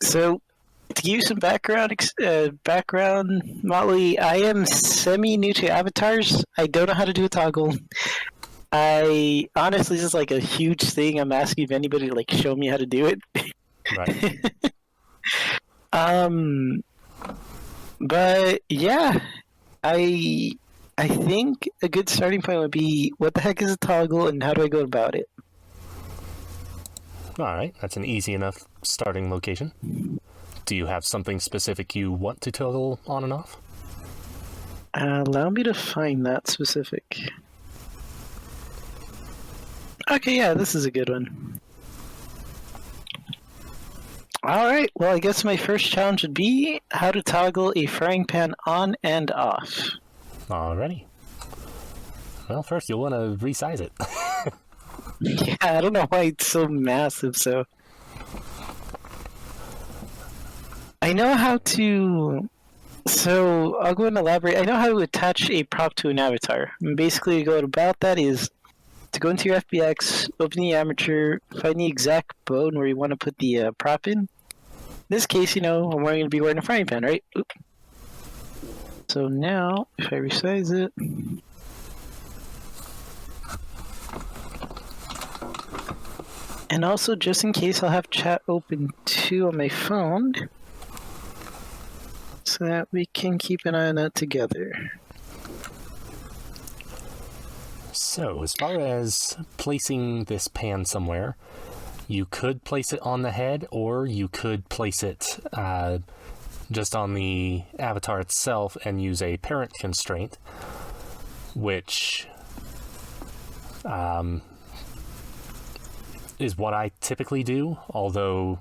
So, to give you some background, Molly, I am semi-new to avatars. I don't know how to do a toggle. I honestly, this is like a huge thing. I'm asking if anybody like show me how to do it. Right. But yeah, I I think a good starting point would be what the heck is a toggle and how do I go about it? All right, that's an easy enough starting location. Do you have something specific you want to toggle on and off? Allow me to find that specific. Okay, yeah, this is a good one. Alright, well, I guess my first challenge would be how to toggle a frying pan on and off. Alrighty. Well, first you'll want to resize it. Yeah, I don't know why it's so massive, so... I know how to... So, I'll go and elaborate. I know how to attach a prop to an avatar. And basically, go about that is to go into your FBX, open the armature, find the exact bone where you want to put the prop in. In this case, I'm going to be wearing a frying pan, right? Oop. So now, if I resize it... And also, just in case, I'll have chat open too on my phone, so that we can keep an eye on that together. So, as far as placing this pan somewhere, you could place it on the head, or you could place it just on the avatar itself and use a parent constraint, which is what I typically do, although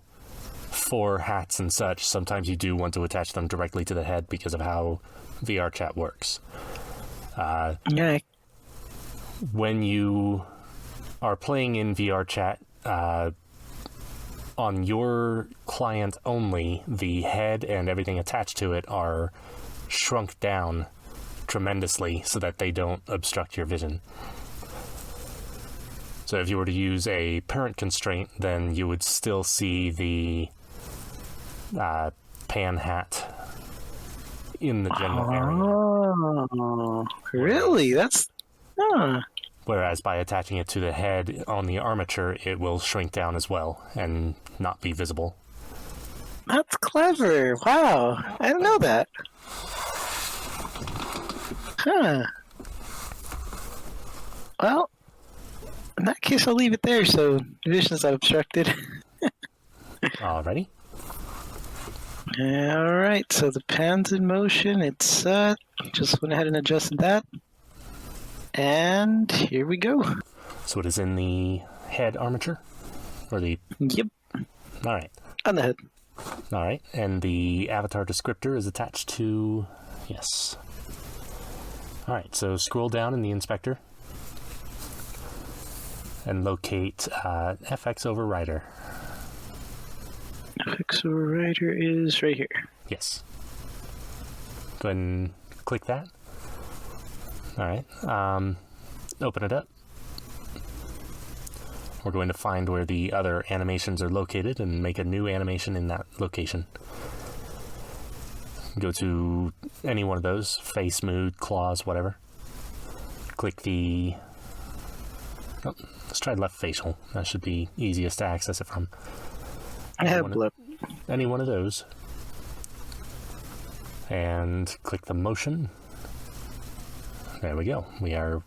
for hats and such, sometimes you do want to attach them directly to the head because of how VRChat works. Yeah. When you are playing in VRChat, on your client only, the head and everything attached to it are shrunk down tremendously so that they don't obstruct your vision. So if you were to use a parent constraint, then you would still see the pan hat in the general area. Oh, really? That's... Huh. Whereas by attaching it to the head on the armature, it will shrink down as well and not be visible. That's clever. Wow. I didn't know that. Huh. Well, in that case, I'll leave it there so vision's not obstructed. Alrighty. Alright, so the pan's in motion. It's set. Just went ahead and adjusted that. And here we go. So it is in the head armature? Or the... Yep. Alright. On the head. Alright, and the avatar descriptor is attached to... Yes. Alright, so scroll down in the inspector and locate FX Overrider. FX Overrider is right here. Yes. Go ahead and click that. Alright, open it up. We're going to find where the other animations are located and make a new animation in that location. Go to any one of those, face, mood, claws, whatever. Click the... Oh, let's try left facial. That should be easiest to access it from. I have blip. Any one of those. And click the motion. There we go. We are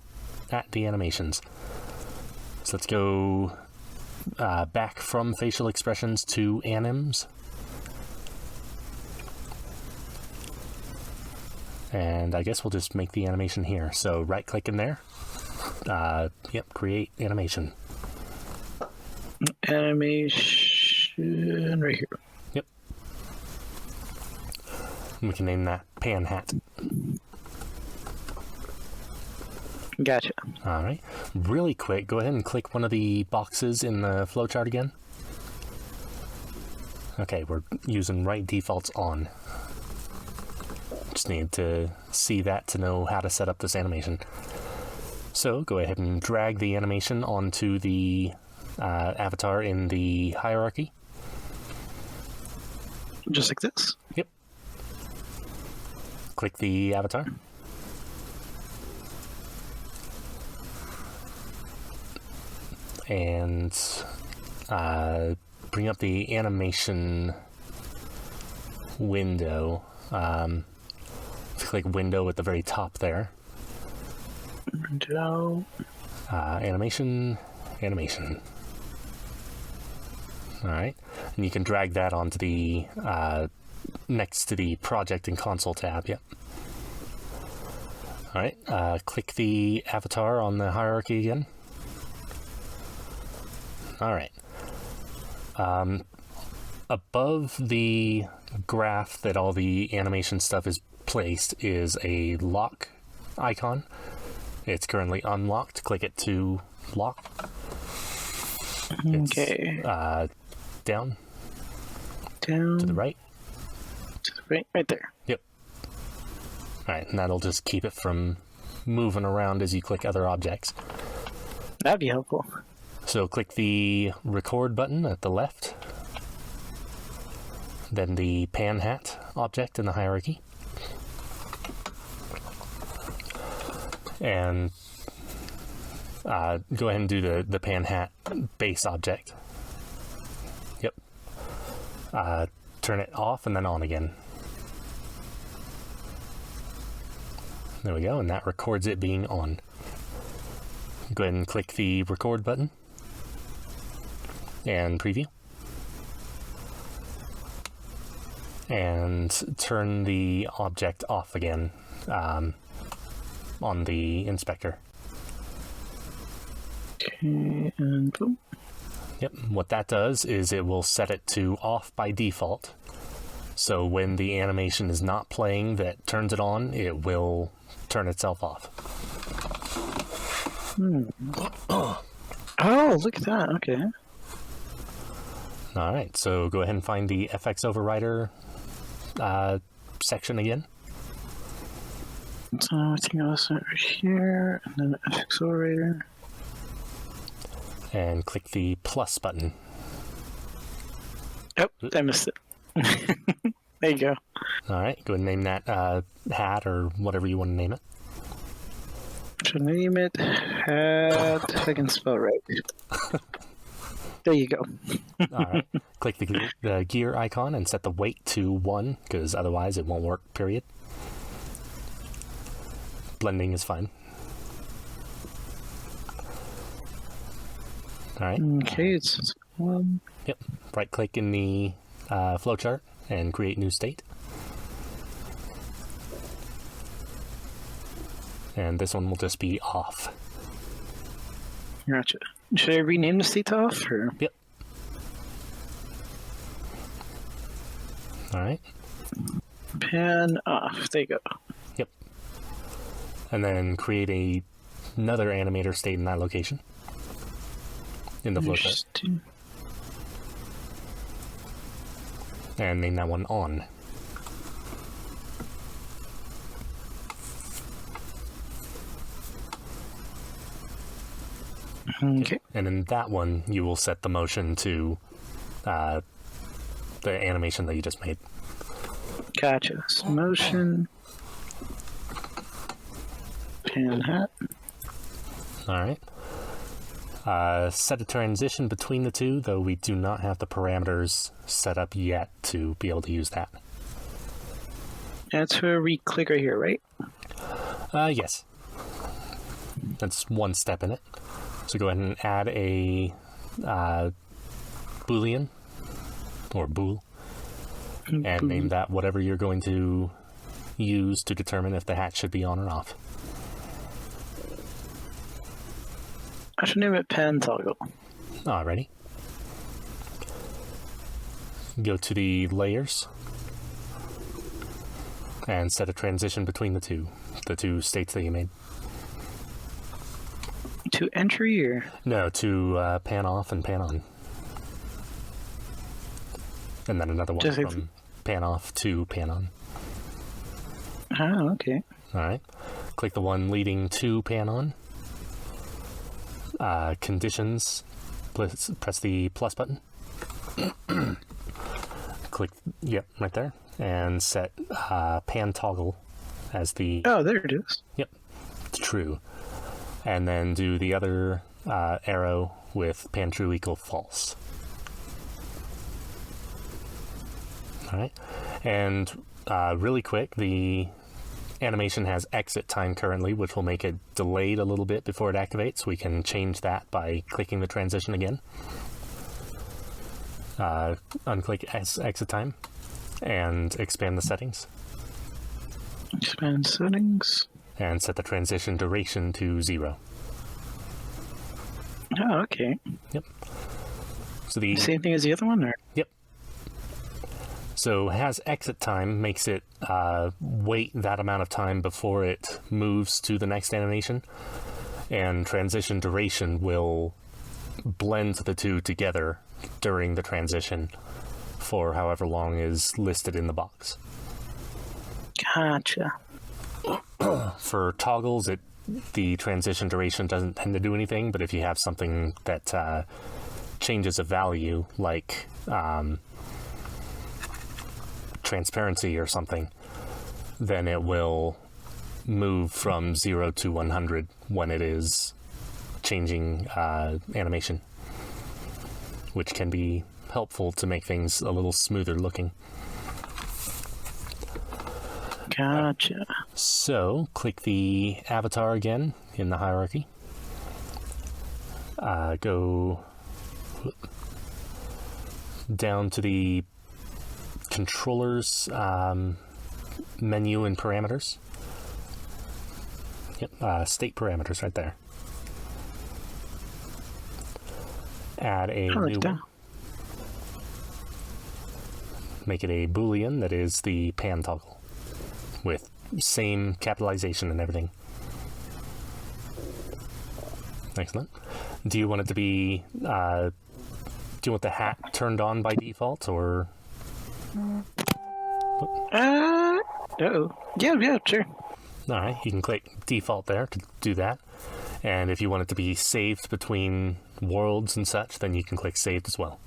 at the animations. So let's go back from facial expressions to anims. And I guess we'll just make the animation here. So right click in there. Yep, create animation. Animation right here. Yep. We can name that pan hat. Gotcha. Alright. Really quick, go ahead and click one of the boxes in the flowchart again. Okay, we're using right defaults on. Just need to see that to know how to set up this animation. So go ahead and drag the animation onto the avatar in the hierarchy. Just like this. Yep. Click the avatar. And bring up the animation window. Click window at the very top there. Window. Animation. Alright. And you can drag that onto the next to the project and console tab. Yep. Alright. Click the avatar on the hierarchy again. Alright. Above the graph that all the animation stuff is placed is a lock icon. It's currently unlocked. Click it to lock. Okay. It's, down. Down. To the right. To the right. Right there. Yep. Alright, and that'll just keep it from moving around as you click other objects. That'd be helpful. So click the record button at the left. Then the pan hat object in the hierarchy. And go ahead and do the pan hat base object. Yep. Turn it off and then on again. There we go, and that records it being on. Go ahead and click the record button and preview. And turn the object off again on the inspector. Okay, and boom. Yep, what that does is it will set it to off by default. So when the animation is not playing that turns it on, it will turn itself off. Oh, look at that. Okay. Alright, so go ahead and find the FX Overrider section again. So everything else over here, and then FX Overrider. And click the plus button. Oh, I missed it. There you go. Alright, go ahead and name that hat or whatever you want to name it. Should name it hat. I can spell right. There you go. Alright, click the gear icon and set the weight to 1, because otherwise it won't work, period. Blending is fine. Alright. Okay, it's one. Yep. Right click in the flowchart and create new state. And this one will just be off. Gotcha. Should I rename the state to off? Or? Yep. Alright. Pan off. There you go. Yep. And then create another animator state in that location. In the flowchart. And name that one on. Okay. And in that one, you will set the motion to the animation that you just made. Gotcha. So motion. Pan hat. Alright. Set a transition between the two, though we do not have the parameters set up yet to be able to use that. That's where we click right here, right? Yes. That's one step in it. So go ahead and add a boolean, or bool, and name that whatever you're going to use to determine if the hat should be on or off. I should name it pan toggle. Alrighty. Go to the layers and set a transition between the two states that you made. To entry or? No, to pan off and pan on. And then another one from pan off to pan on. Oh, okay. Alright. Click the one leading to pan on. Conditions. Press the plus button. click, yep, right there, and set pan toggle as the... Oh, there it is. Yep, it's true. And then do the other arrow with pan true equal false. Alright, and really quick, the animation has exit time currently, which will make it delayed a little bit before it activates. We can change that by clicking the transition again. Unclick exit time and expand the settings. Expand settings. And set the transition duration to 0. Oh, okay. Yep. So the same thing as the other one, or? Yep. So has exit time, makes it wait that amount of time before it moves to the next animation, and transition duration will blend the two together during the transition for however long is listed in the box. Gotcha. For toggles, the transition duration doesn't tend to do anything, but if you have something that changes a value, like transparency or something, then it will move from 0 to 100 when it is changing animation, which can be helpful to make things a little smoother looking. Gotcha. So click the avatar again in the hierarchy. Go down to the controllers menu and parameters. Yep, state parameters right there. Add a new one. Make it a boolean that is the pan toggle with same capitalization and everything. Excellent. Do you want it to be do you want the hat turned on by default, or uh-oh. Yeah, sure. Alright, you can click default there to do that. And if you want it to be saved between worlds and such, then you can click saved as well.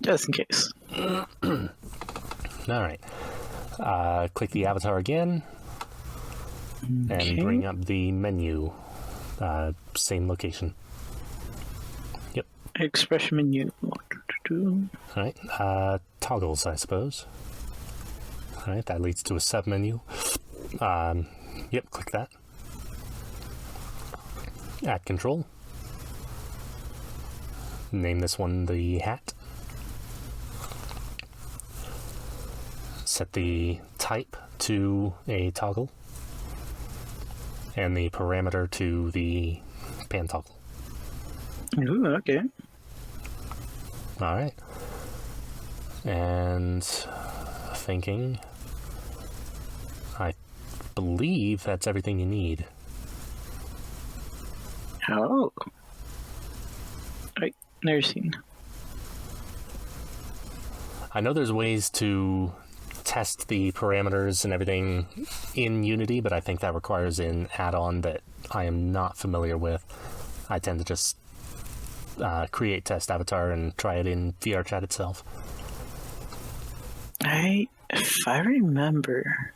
Just in case. Alright. Click the avatar again. Okay. And bring up the menu. Same location. Yep. Expression menu. Alright. Toggles, I suppose. Alright, that leads to a submenu. Yep, click that. Add control. Name this one the hat. Set the type to a toggle. And the parameter to the pan toggle. Ooh, okay. Alright. And thinking, I believe that's everything you need. Oh. Right, never seen. I know there's ways to test the parameters and everything in Unity, but I think that requires an add-on that I am not familiar with. I tend to just create test avatar and try it in VRChat itself. If I remember...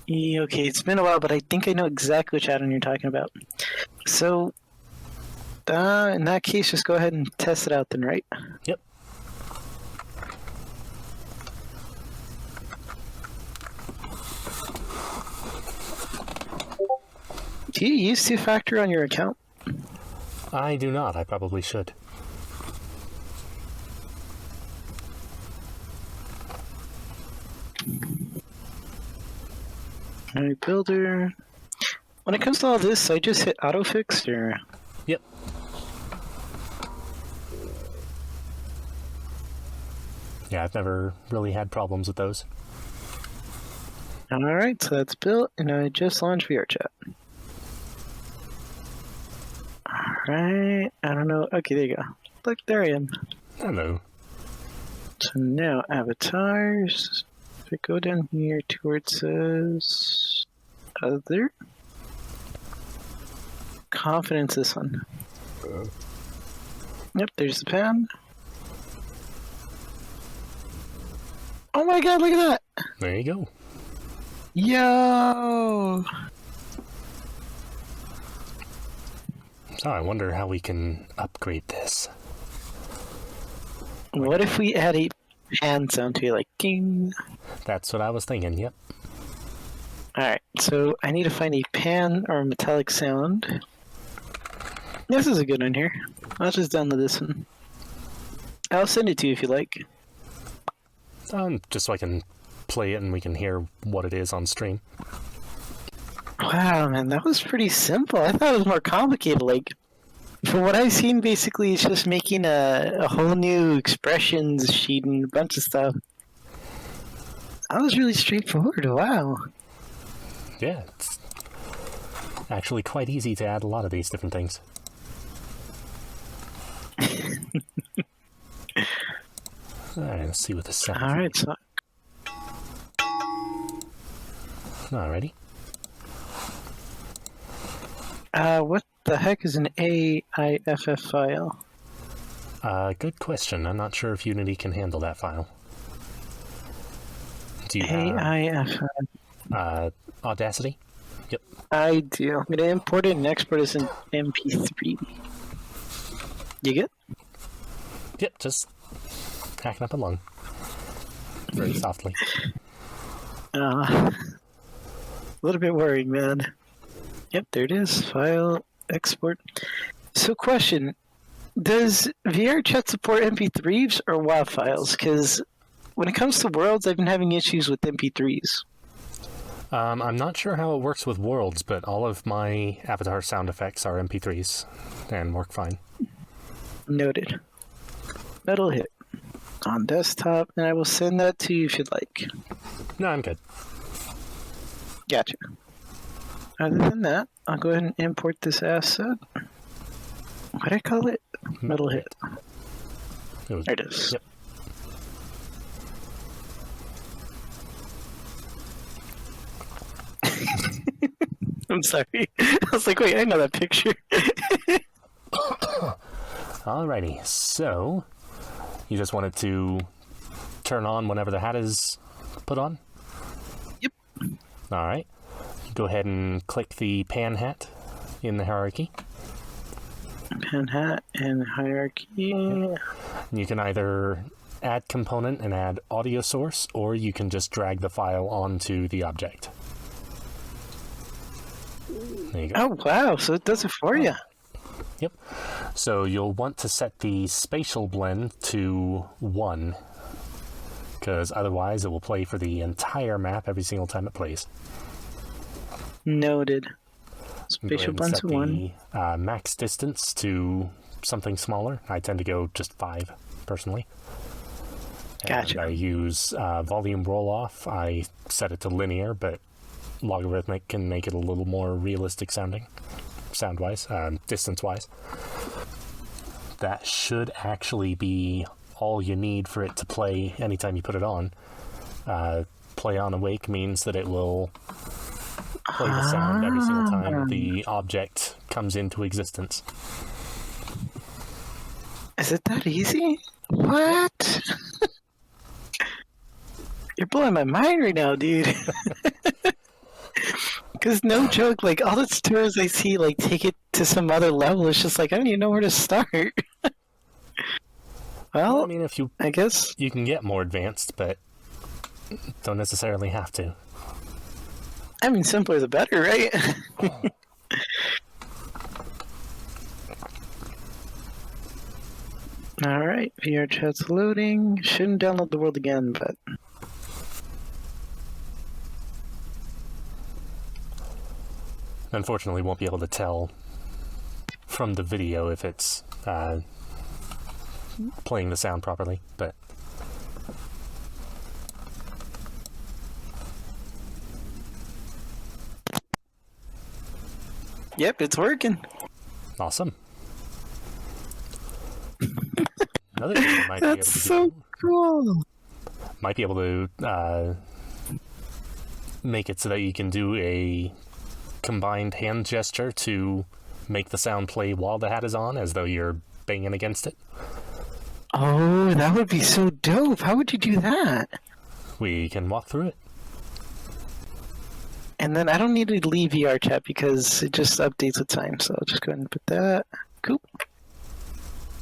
Yeah, okay, it's been a while, but I think I know exactly which add-on you're talking about. So, in that case, just go ahead and test it out then, right? Yep. Do you use two-factor on your account? I do not. I probably should. Alright, builder. When it comes to all this, I just hit autofix, or? Yep. Yeah, I've never really had problems with those. Alright, so that's built, and I just launched VRChat. Alright, I don't know. Okay, there you go. Look, there I am. Hello. So now, avatars. If I go down here to where it says other. Confidence, this one. Yep, there's the pan. Oh my god, look at that! There you go. Yo! So I wonder how we can upgrade this. What if we add a pan sound to it, like ding? That's what I was thinking, yep. Alright, so I need to find a pan or a metallic sound. This is a good one here. I'll just download this one. I'll send it to you if you like. Just so I can play it and we can hear what it is on stream. Wow, man, that was pretty simple. I thought it was more complicated. Like, from what I've seen, basically, it's just making a whole new expressions sheet and a bunch of stuff. That was really straightforward. Wow. Yeah, it's actually quite easy to add a lot of these different things. Alright, let's see what this sounds. Alright, so. Alrighty. What the heck is an AIFF file? Good question. I'm not sure if Unity can handle that file. Do you have AIFF. Audacity? Yep. I do. I'm gonna import it and export it as an MP3. You good? Yep, just hacking up along. Very softly. A little bit worried, man. Yep, there it is. File, export. So, question. Does VRChat support MP3s or WAV files? Because when it comes to worlds, I've been having issues with MP3s. I'm not sure how it works with worlds, but all of my avatar sound effects are MP3s and work fine. Noted. Metal hit. On desktop, and I will send that to you if you'd like. No, I'm good. Gotcha. Other than that, I'll go ahead and import this asset. What did I call it? Metal hit. There it is. Yep. I'm sorry. I was like, wait, I know that picture. Alrighty, so you just wanted to turn on whenever the hat is put on? Yep. Alright. Go ahead and click the pan hat in the hierarchy. Pan hat and hierarchy. Yep. You can either add component and add audio source, or you can just drag the file onto the object. There you go. Oh, wow. So it does it for you. Yep. So you'll want to set the spatial blend to 1, because otherwise it will play for the entire map every single time it plays. Noted. Spatial blend to 1. The max distance to something smaller. I tend to go just 5, personally. Gotcha. And I use volume roll-off. I set it to linear, but logarithmic can make it a little more realistic sounding, sound-wise, distance-wise. That should actually be all you need for it to play anytime you put it on. Play on awake means that it will play the sound every single time the object comes into existence. Is it that easy? What? You're blowing my mind right now, dude. Because no joke, like, all the tutorials I see, like, take it to some other level. It's just like, I don't even know where to start. Well, I mean, if you, I guess you can get more advanced, but don't necessarily have to. I mean, simpler the better, right? Alright, VRChat's loading. Shouldn't download the world again, but... Unfortunately, won't be able to tell from the video if it's playing the sound properly, but... Yep, it's working. Awesome. Another thing you might be able That's to so do, cool. might be able to make it so that you can do a combined hand gesture to make the sound play while the hat is on, as though you're banging against it. Oh, that would be so dope. How would you do that? we can walk through it. And then I don't need to leave VRChat because it just updates with time. So I'll just go ahead and put that. Cool.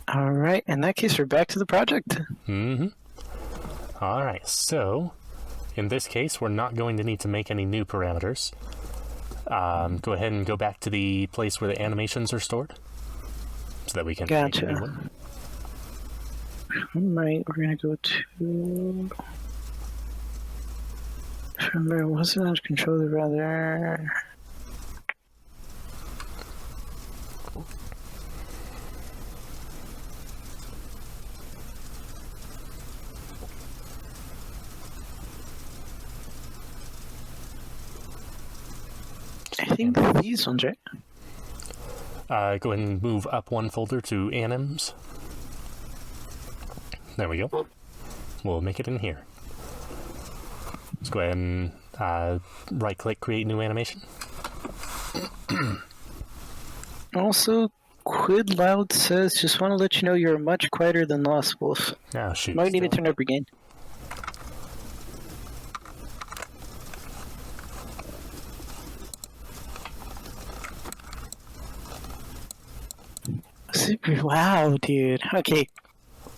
All right. In that case, we're back to the project. Mm-hmm. All right. So in this case, we're not going to need to make any new parameters. Go ahead and go back to the place where the animations are stored so that we can make a new one. All right. We're going to go to... Remember, wasn't on controller rather. I think these ones, right? Go ahead and move up one folder to anims. There we go. We'll make it in here. Let's go ahead and right-click, create new animation. Also, Quid Loud says, just want to let you know you're much quieter than Lostwolf. Oh, shoot. Might need to turn up again. Super, wow, dude. Okay.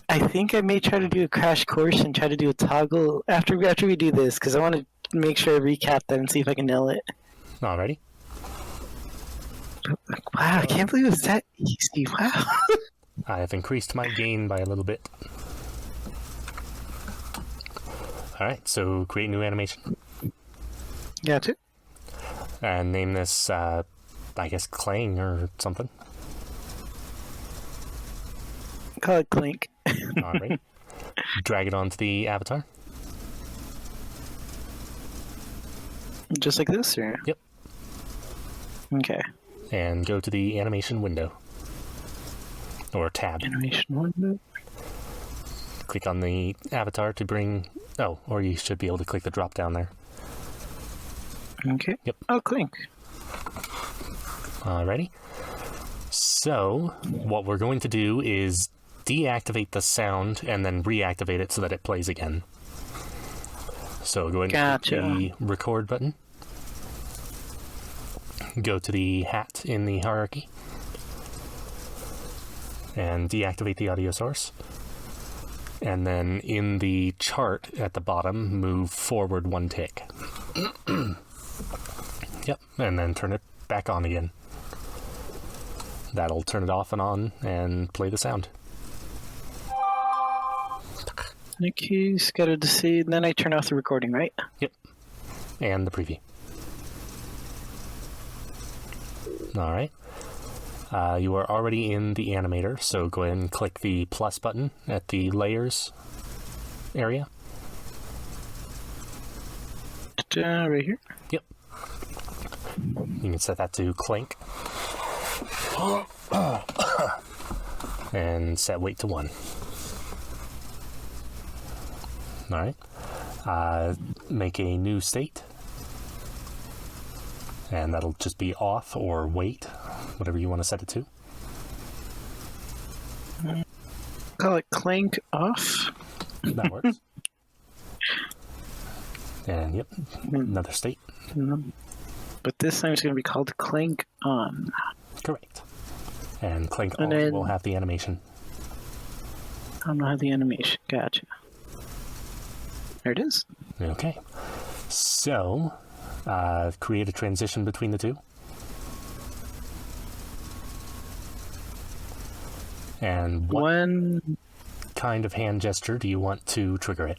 I think I may try to do a crash course and try to do a toggle after we do this, because I want to make sure I recap that and see if I can nail it. Alrighty. Wow, I can't believe it was that easy. Wow. I have increased my gain by a little bit. Alright, so create new animation. Gotcha. And name this, I guess, Clang or something. Call it Clink. Alright. Drag it onto the avatar. Just like this, or? Yep. Okay. And go to the animation window. Or tab. Animation window. Click on the avatar to bring... Oh, or you should be able to click the drop down there. Okay. Yep. Oh, Clink. Alrighty. So, what we're going to do is deactivate the sound and then reactivate it so that it plays again. So go ahead and click the record button. Go to the hat in the hierarchy. And deactivate the audio source. And then in the chart at the bottom, move forward one tick. Yep, and then turn it back on again. That'll turn it off and on and play the sound. Okay, scattered the seed, and then I turn off the recording, right? Yep. And the preview. Alright. You are already in the animator, so go ahead and click the plus button at the layers area. Right here? Yep. You can set that to clink. And set weight to 1. Alright. Make a new state. And that'll just be off or wait, whatever you want to set it to. Call it Clank off. That works. And yep, another state. But this time it's going to be called Clank on. Correct. And clank And on then- will have the animation. I don't know how the animation. Gotcha. There it is. Okay. So, create a transition between the two. And what One. kind of hand gesture do you want to trigger it?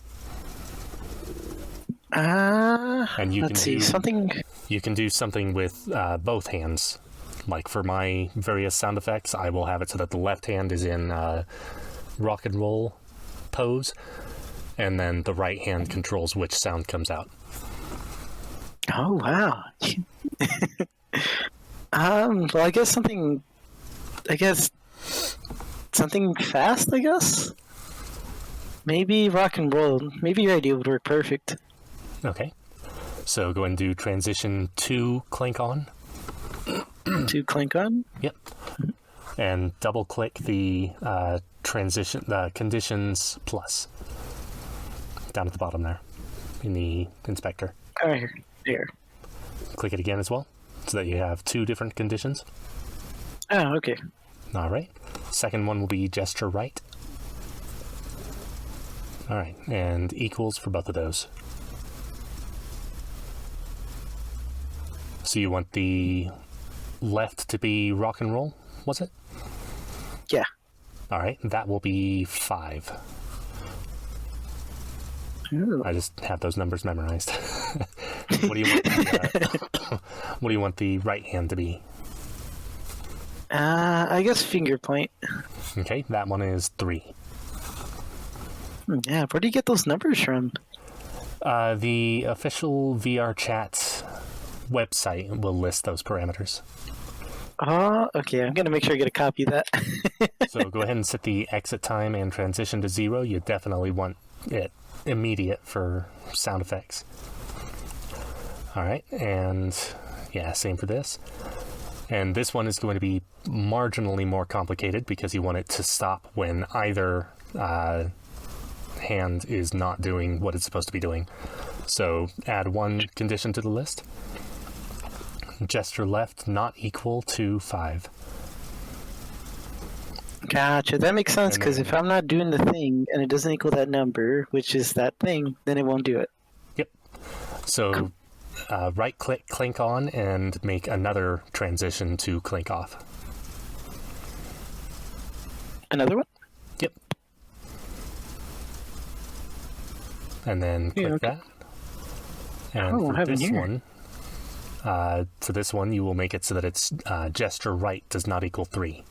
And you Let's can see. Something. You can do something with both hands. Like for my various sound effects, I will have it so that the left hand is in rock and roll pose, and then the right hand controls which sound comes out. Oh, wow. Well, I guess something fast, I guess? Maybe rock and roll. Maybe your idea would work perfect. Okay. So go ahead and do transition to clank on. To Clank on? Yep. And double click the conditions plus down at the bottom there. in the inspector. Oh, here. Click it again as well, so that you have 2 different conditions. Oh, okay. All right. Second one will be gesture right. All right, and equals for both of those. So you want the left to be rock and roll, was it? Yeah. All right, that will be 5. Ooh. I just have those numbers memorized. What do you want? What do you want the right hand to be? I guess finger point. Okay, that one is 3. Yeah, where do you get those numbers from? The official VRChat website will list those parameters. Oh, okay. I'm gonna make sure I get a copy of that. So go ahead and set the exit time and transition to 0. You definitely want it immediate for sound effects. All right, and yeah, same for this. And this one is going to be marginally more complicated because you want it to stop when either hand is not doing what it's supposed to be doing. So add 1 condition to the list. Gesture left not equal to 5. Gotcha. That makes sense, because then- if I'm not doing the thing and it doesn't equal that number, which is that thing, then it won't do it. Yep. So right click, clink on, and make another transition to clink off. Another one? Yep. And then click Yeah, okay. that. And Oh, I for have it this here. one, for this one, you will make it so that it's gesture right does not equal 3.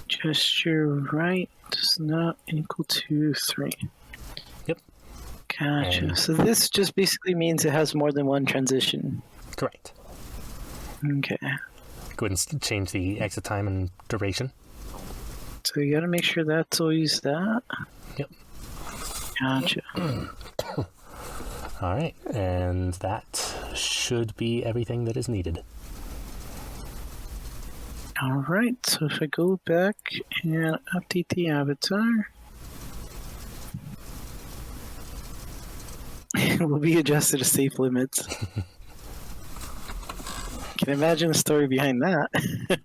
Gesture right does not equal to 3. Yep. Gotcha. And- So this just basically means it has more than one transition. Correct. Okay. Go ahead and change the exit time and duration. So you gotta make sure that's always that. Yep. Gotcha. All right, and that should be everything that is needed. Alright, so if I go back and update the avatar, it will be adjusted to safe limits. Can imagine the story behind that.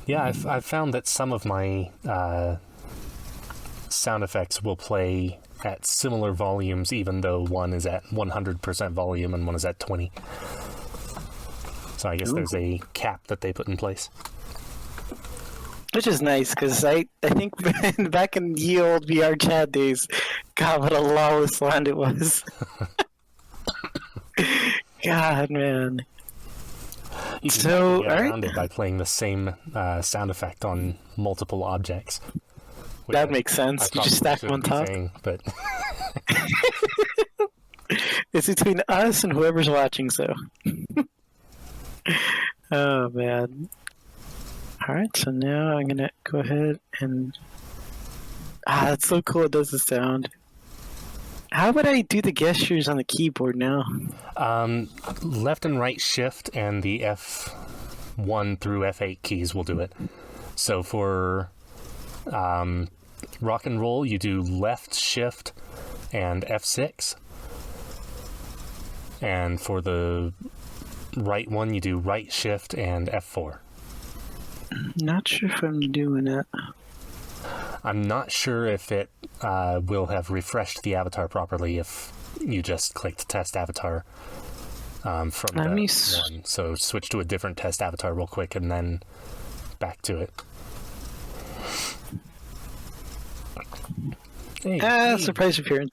Yeah, I've found that some of my sound effects will play at similar volumes, even though one is at 100% volume and one is at 20. So I guess Ooh. there's a cap that they put in place. Which is nice, because I think back in the old VRChat days, God, what a lawless land it was. God, man. You can So, get alright. around it by playing the same sound effect on multiple objects. which That I- makes sense. I You just stack probably them on shouldn't be top. saying, but It's between us and whoever's watching, so. Oh, man. Alright, so now I'm gonna go ahead and... Ah, that's so cool, it does the sound. How would I do the gestures on the keyboard now? left and right shift and the F1 through F8 keys will do it. So for rock and roll, you do left shift and F6. And for the right one, you do right shift and F4. Not sure if I'm doing it. I'm not sure if it will have refreshed the avatar properly if you just clicked test avatar from Let the me one. So switch to a different test avatar real quick and then back to it. Hey, Surprise appearance.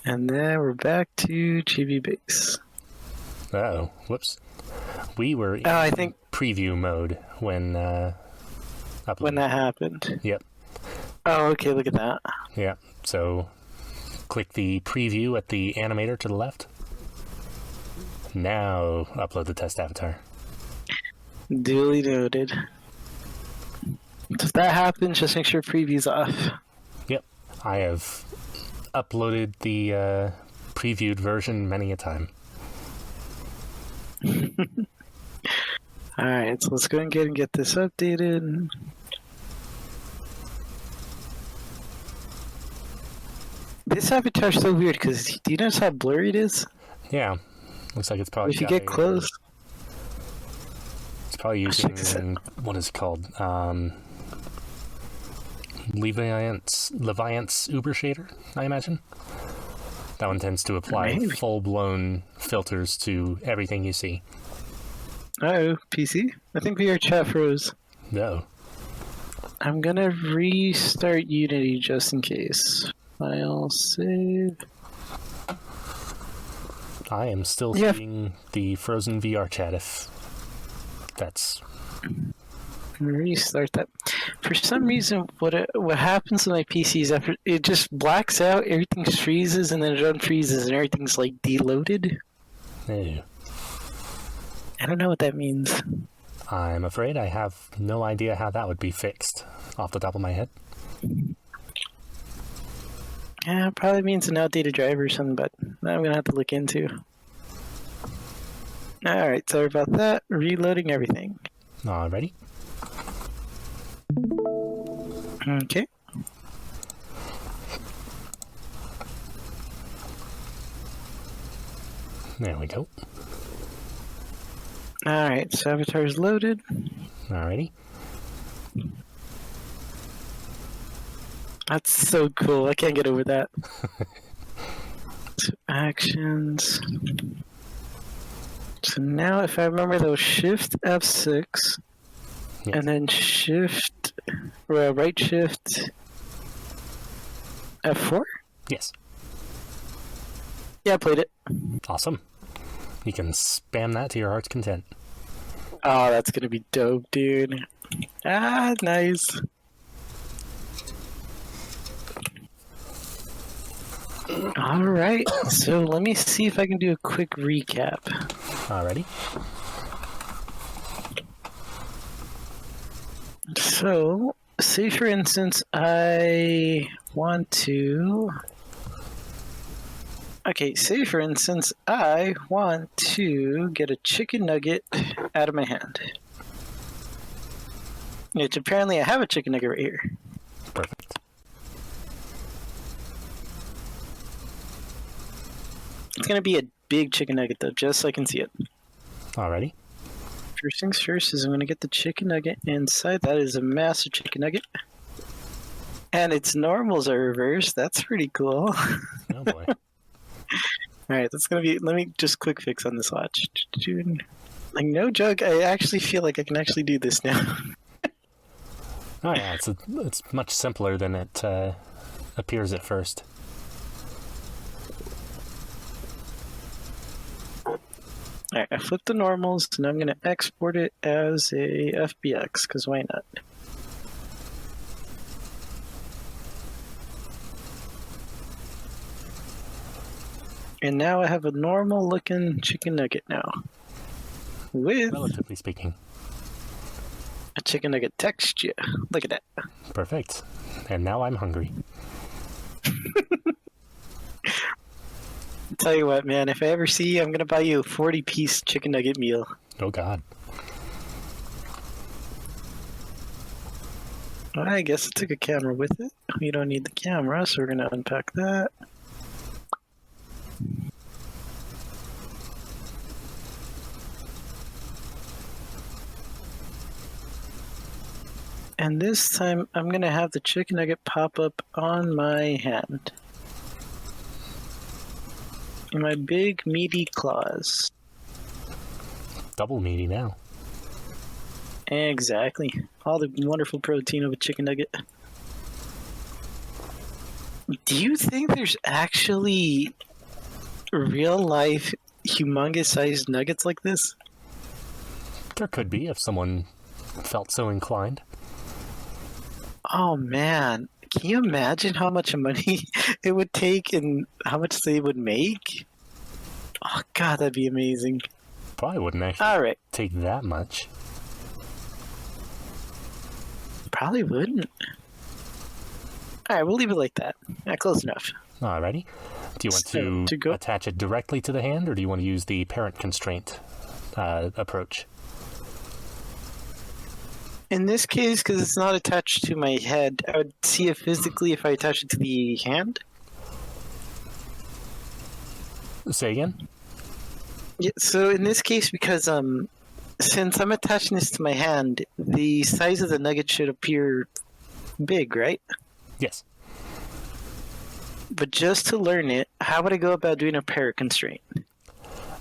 And then we're back to GB Base. Uh-oh. Whoops. We were in Oh, I think preview mode when when that happened. Yep. Oh, okay, look at that. Yeah. So click the preview at the animator to the left. Now upload the test avatar. Duly noted. If that happens, just make sure preview's off. Yep. I have uploaded the previewed version many a time. Alright, so let's go ahead and get this updated. This avatar's so weird because do you notice how blurry it is? Yeah. Looks like it's probably. If you get close. It's probably using. What is it called? Leviant's Uber shader, I imagine. That one tends to apply full-blown filters to everything you see. Oh, PC? I think VRChat froze. No. I'm gonna restart Unity just in case. File save. I am still seeing the frozen VRChat if that's... Restart that. For some reason, what happens with my PC is after it just blacks out, everything freezes, and then it unfreezes, and everything's like deloaded. Ew. I don't know what that means. I'm afraid I have no idea how that would be fixed off the top of my head. Yeah, it probably means an outdated driver or something, but I'm gonna have to look into. Alright, sorry about that. Reloading everything. Alrighty. Okay. There we go. Alright, so avatar's loaded. Alrighty. That's so cool. I can't get over that. So actions. So now if I remember those shift F6 Yes. and then right shift F4? Yes. Yeah, I played it. Awesome. You can spam that to your heart's content. Oh, that's gonna be dope, dude. Ah, nice. Alright, so let me see if I can do a quick recap. Alrighty. So, say for instance, I want to... Okay, say for instance, I want to get a chicken nugget out of my hand. Which apparently I have a chicken nugget right here. Perfect. It's gonna be a big chicken nugget though, just so I can see it. Alrighty. First things first is I'm gonna get the chicken nugget. Inside that is a massive chicken nugget. And its normals are reversed. That's pretty cool. Oh boy. Alright, that's gonna be... Let me just quick fix on this watch. Like, no joke, I actually feel like I can actually do this now. Oh yeah, it's much simpler than it appears at first. Alright, I flipped the normals, and I'm gonna export it as a FBX, because why not? And now I have a normal looking chicken nugget now. With Relatively speaking. a chicken nugget texture. Look at that. Perfect. And now I'm hungry. Tell you what, man, if I ever see you, I'm gonna buy you a 40-piece chicken nugget meal. Oh god. I guess it took a camera with it. We don't need the camera, so we're gonna unpack that. And this time, I'm gonna have the chicken nugget pop up on my hand. In my big, meaty claws. Double meaty now. Exactly. All the wonderful protein of a chicken nugget. Do you think there's actually real-life, humongous-sized nuggets like this? There could be if someone felt so inclined. Oh, man. Can you imagine how much money it would take and how much they would make? Oh, God, that'd be amazing. Probably wouldn't actually All right. take that much. Probably wouldn't. All right, we'll leave it like that. Yeah, close enough. Alrighty. Do you want to attach it directly to the hand, or do you want to use the parent constraint approach? In this case, because it's not attached to my head, I would see it physically if I attach it to the hand. Say again? Yeah, so in this case, because since I'm attaching this to my hand, the size of the nugget should appear big, right? Yes. But just to learn it, how would I go about doing a parrot constraint?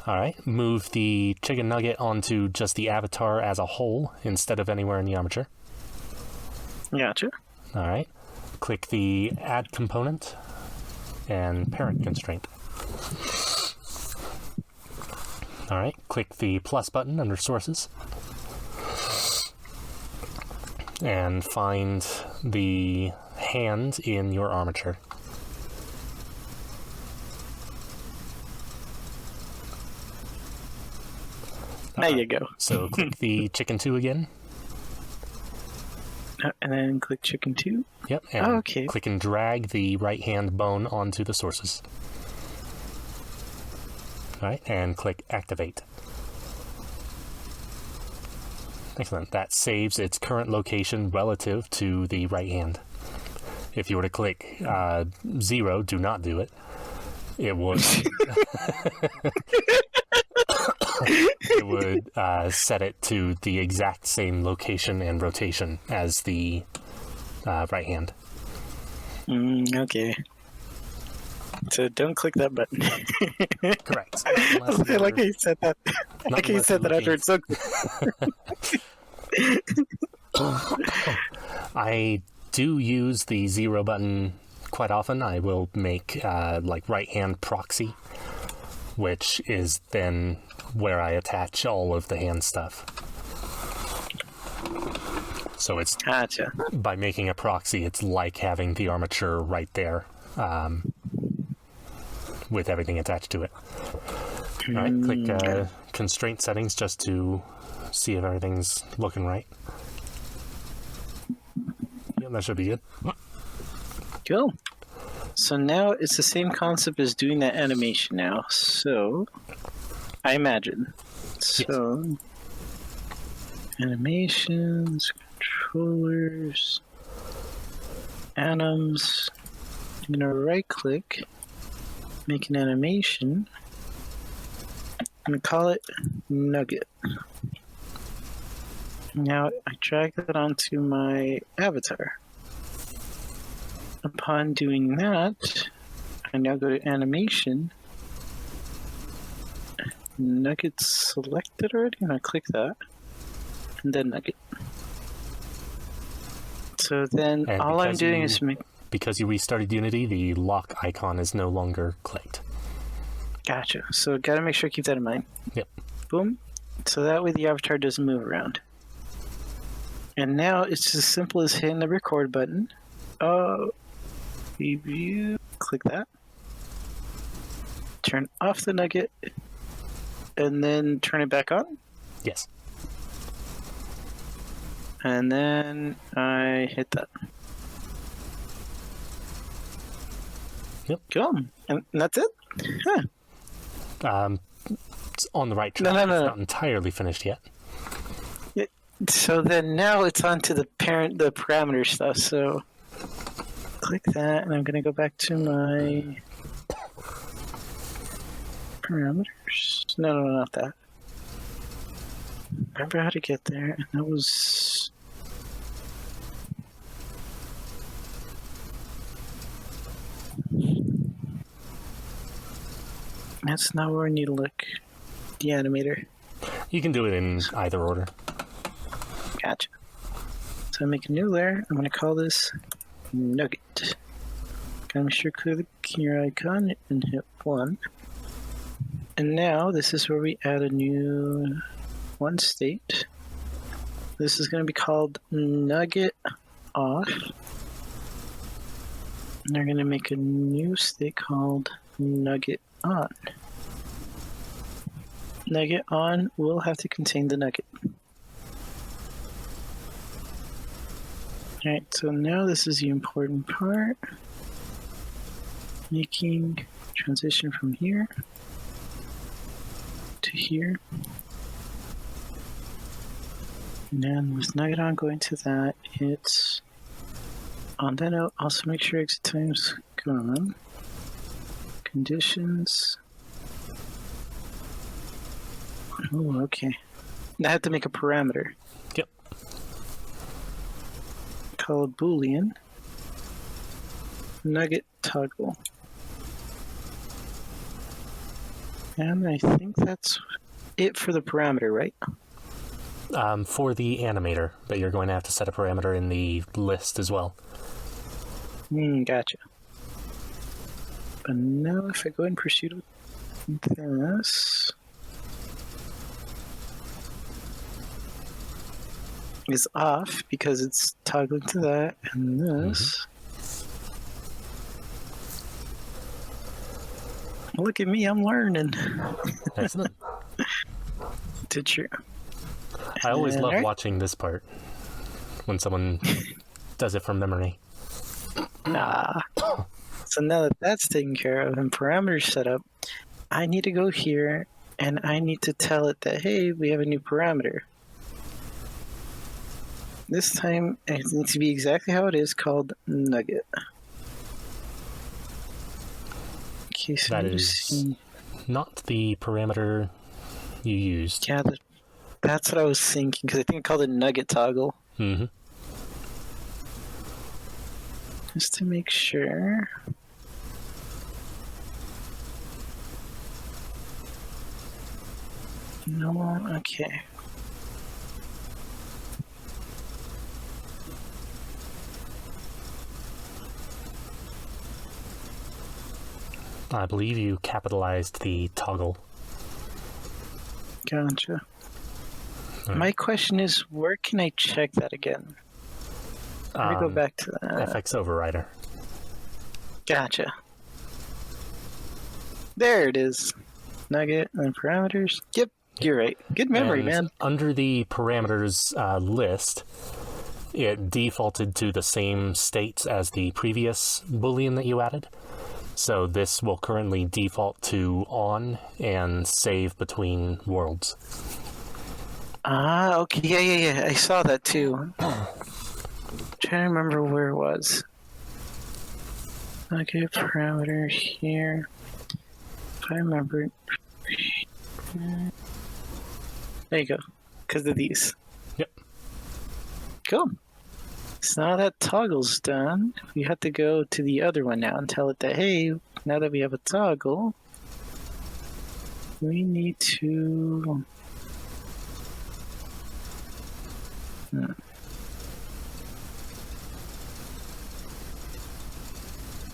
All right. Move the chicken nugget onto just the avatar as a whole instead of anywhere in the armature. Gotcha. All right. Click the add component and parent constraint. All right. Click the plus button under sources and find the hand in your armature. There you go. So click the chicken 2 again. And then click chicken 2. Yep. And okay. click and drag the right hand bone onto the sources. All right. And click activate. Excellent. That saves its current location relative to the right hand. If you were to click 0, do not do it. It would. It would set it to the exact same location and rotation as the right hand. Okay. So don't click that button. Correct. I like how you said that. I like how you said that after it's so I do use the 0 button quite often. I will make like right hand proxy, which is then where I attach all of the hand stuff. So it's gotcha. By making a proxy, it's like having the armature right there with everything attached to it. All right, click constraint settings just to see if everything's looking right. Yeah, that should be good. Cool. So now it's the same concept as doing that animation now. So I imagine. So yes. Animations, controllers, anims. I'm gonna right click, make an animation. I'm gonna call it nugget. Now I drag that onto my avatar. Upon doing that, I now go to animation. Nugget selected already, and I click that, and then nugget. So then and all I'm doing is make. Because you restarted Unity, the lock icon is no longer clicked. Gotcha. So gotta make sure to keep that in mind. Yep. Boom. So that way the avatar doesn't move around. And now it's as simple as hitting the record button. Preview. Click that. Turn off the nugget. And then turn it back on. Yes. And then I hit that. Yep. Cool. And that's it? Huh. It's on the right track. No. It's not entirely finished yet. Yeah. So then now it's on to the parameter stuff. So click that, and I'm going to go back to my parameters. No, not that. Remember how to get there, and that was... That's not where I need to look. The animator. You can do it in either order. Gotcha. So I make a new layer. I'm going to call this nugget. Gotta make sure to click your icon and hit 1. And now this is where we add a new one state. This is going to be called nugget off. And they're going to make a new state called nugget on. Nugget on will have to contain the nugget. Alright, so now this is the important part. Making transition from here to here. And then with nugget on going to that, it's on that note. Also make sure exit time's gone. Conditions. Oh, okay. I have to make a parameter. Yep. Call it Boolean. Nugget toggle. And I think that's it for the parameter, right? For the animator, but you're going to have to set a parameter in the list as well. Gotcha. But now if I go and proceed with this, is off because it's toggling to that, and this. Look at me, I'm learning. Excellent. Did you? I always love watching this part when someone does it from memory. So now that that's taken care of and parameters set up, I need to go here and I need to tell it that, hey, we have a new parameter. This time it needs to be exactly how it is, called nugget. Okay, so That is not the parameter you used. Yeah, that's what I was thinking, because I think I called it nugget toggle. Mm-hmm. Just to make sure. No, okay. I believe you capitalized the toggle. Gotcha. My question is, where can I check that again? Let me go back to that. FX overrider. Gotcha. There it is. Nugget and parameters. Yep, you're right. Good memory, And man. under the parameters list, it defaulted to the same states as the previous Boolean that you added. So this will currently default to on and save between worlds. Okay. Yeah. I saw that too. Trying to remember where it was. Okay, parameter here. If I remember. There you go. Because of these. Yep. Cool. So now that toggle's done, we have to go to the other one now and tell it that, hey, now that we have a toggle, we need to...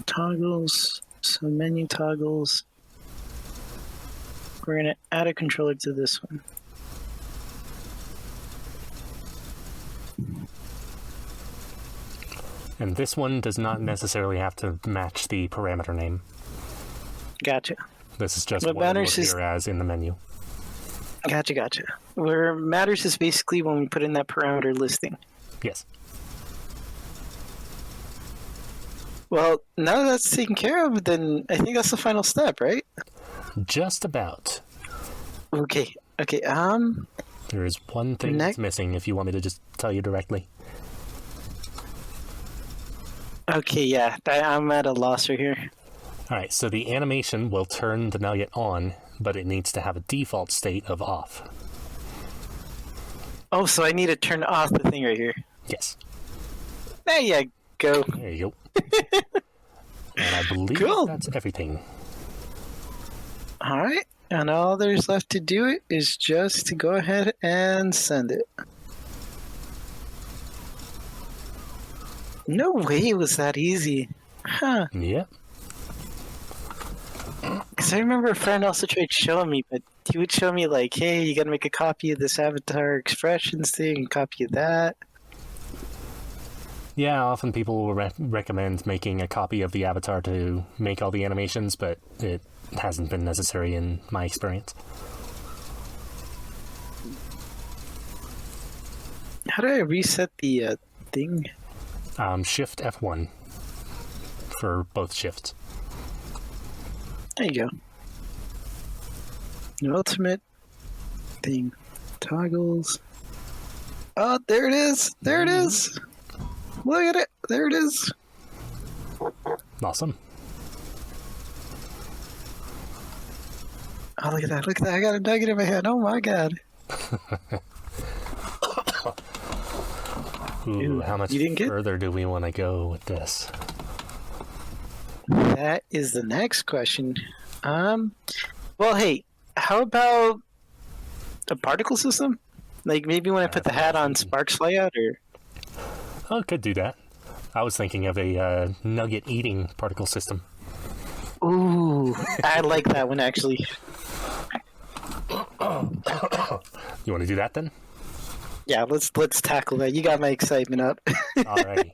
Toggles, so menu toggles. We're going to add a controller to this one. And this one does not necessarily have to match the parameter name. Gotcha. This is just What what it will matters is- appear as in the menu. Gotcha. Where matters is basically when we put in that parameter listing. Yes. Well, now that that's taken care of, then I think that's the final step, right? Just about. Okay. There is one thing that's missing if you want me to just tell you directly. Okay, yeah. I'm at a loss right here. Alright, so the animation will turn the nugget on, but it needs to have a default state of off. Oh, so I need to turn off the thing right here. Yes. There you go. There you go. And I believe that's everything. Alright. And all there's left to do it is just to go ahead and send it. No way it was that easy. Huh. Yep. Because I remember a friend also tried showing me, but he would show me like, hey, you gotta make a copy of this avatar expressions thing, and copy of that. Yeah, often people will recommend making a copy of the avatar to make all the animations, but it hasn't been necessary in my experience. How do I reset the thing? Shift F1 for both shifts. There you go. An ultimate thing. Toggles. Oh, there it is. There it is. Look at it. There it is. Awesome. Oh, look at that. Look at that. I got a nugget in my hand. Oh, my God. Ooh, how much further do we want to go with this? That is the next question. Well, hey, how about a particle system? Like maybe when I put the hat on Sparks layout, or Oh, could do that. I was thinking of a nugget eating particle system. ooh, I like that one actually. You want to do that then? Yeah, let's tackle that. You got my excitement up. Alrighty.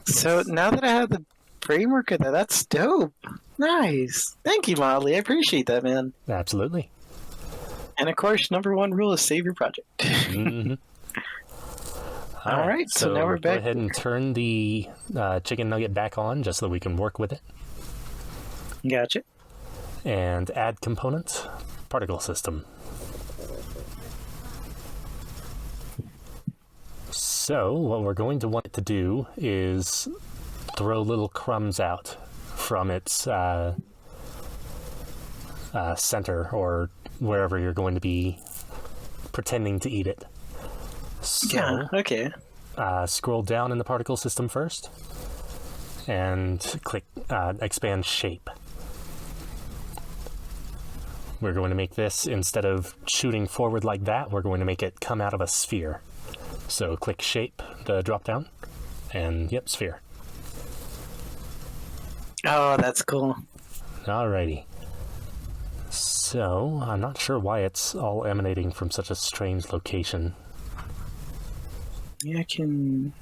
So now that I have the framework of that, that's dope. Nice. Thank you, Molly. I appreciate that, man. Absolutely. And of course, number one rule is save your project. Mm-hmm. All right, so now we're back. Go ahead and turn the chicken nugget back on just so that we can work with it. Gotcha. And add component, particle system. So what we're going to want it to do is throw little crumbs out from its center or wherever you're going to be pretending to eat it. So, Yeah, okay. Scroll down in the particle system first and click expand shape. We're going to make this, instead of shooting forward like that, we're going to make it come out of a sphere. So click shape, the drop down, and yep, sphere. Oh, that's cool. Alrighty. So, I'm not sure why it's all emanating from such a strange location. Yeah, I can...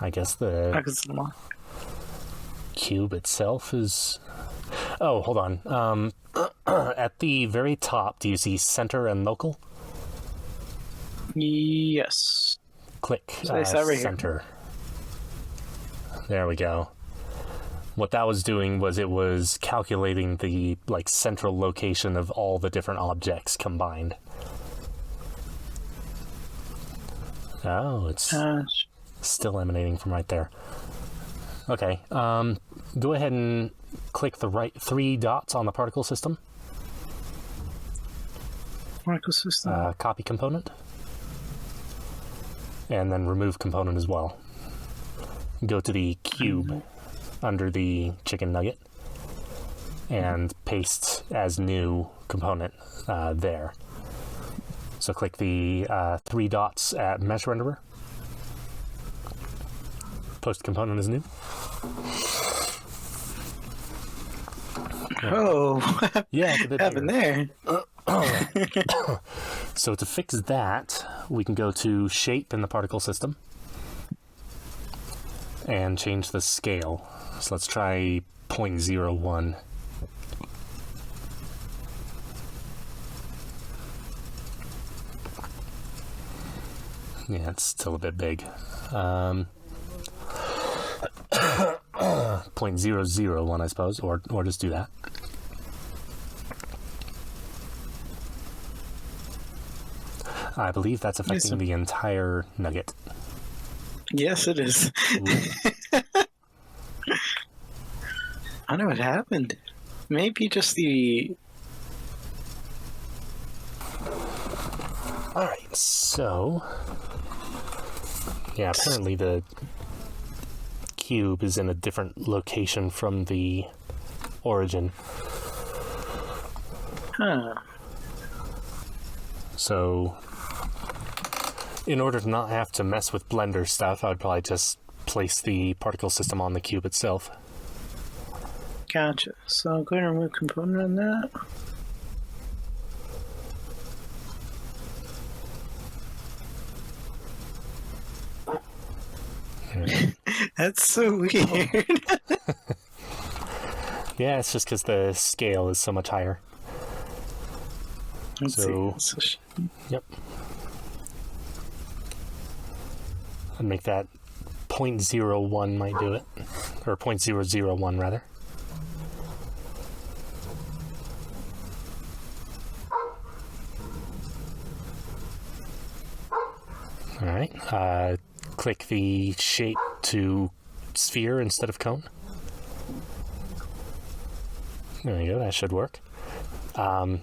I guess the cube itself is... Oh, hold on. At the very top, do you see center and local? Yes. Click So it's right center. There we go. What that was doing was it was calculating the central location of all the different objects combined. Oh, it's still emanating from right there. Okay, go ahead and click the right 3 dots on the particle system. Particle system. Copy component. And then remove component as well. Go to the cube under the chicken nugget and paste as new component there. So click the 3 dots at mesh renderer. Post component as new. Oh, yeah, it's a bit happened there? So to fix that, we can go to shape in the particle system and change the scale. So let's try 0.01. Yeah, it's still a bit big. 0.001, I suppose, or just do that. I believe that's affecting the entire nugget. Yes, it is. I know what happened. Maybe just the... Alright, so... Yeah, apparently the cube is in a different location from the origin. Huh. So, in order to not have to mess with Blender stuff, I would probably just place the particle system on the cube itself. Gotcha. So I'm going to remove component on that. That's so weird. Yeah, it's just because the scale is so much higher. Let's see. Yep. I'd make that 0.01 might do it. Or 0.001 rather. Alright, click the shape to sphere instead of cone. There you go, that should work. Go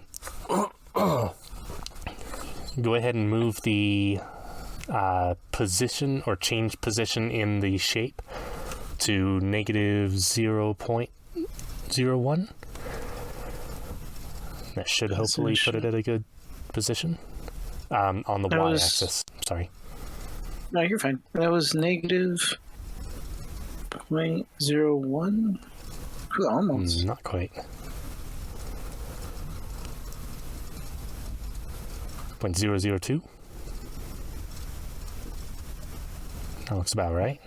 ahead and move the position or change position in the shape to negative 0.01. That should hopefully put it at a good position. On the y-axis, sorry. No, you're fine. That was negative 0.01? Ooh, almost. Not quite. 0.002. That looks about right.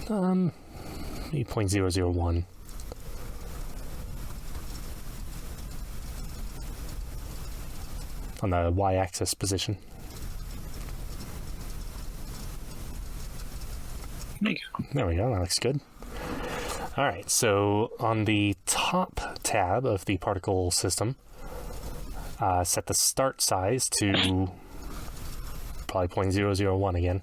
Maybe 0.001. On the y-axis position. There we go, that looks good. Alright, so on the top tab of the particle system, set the start size to probably 0.001 again.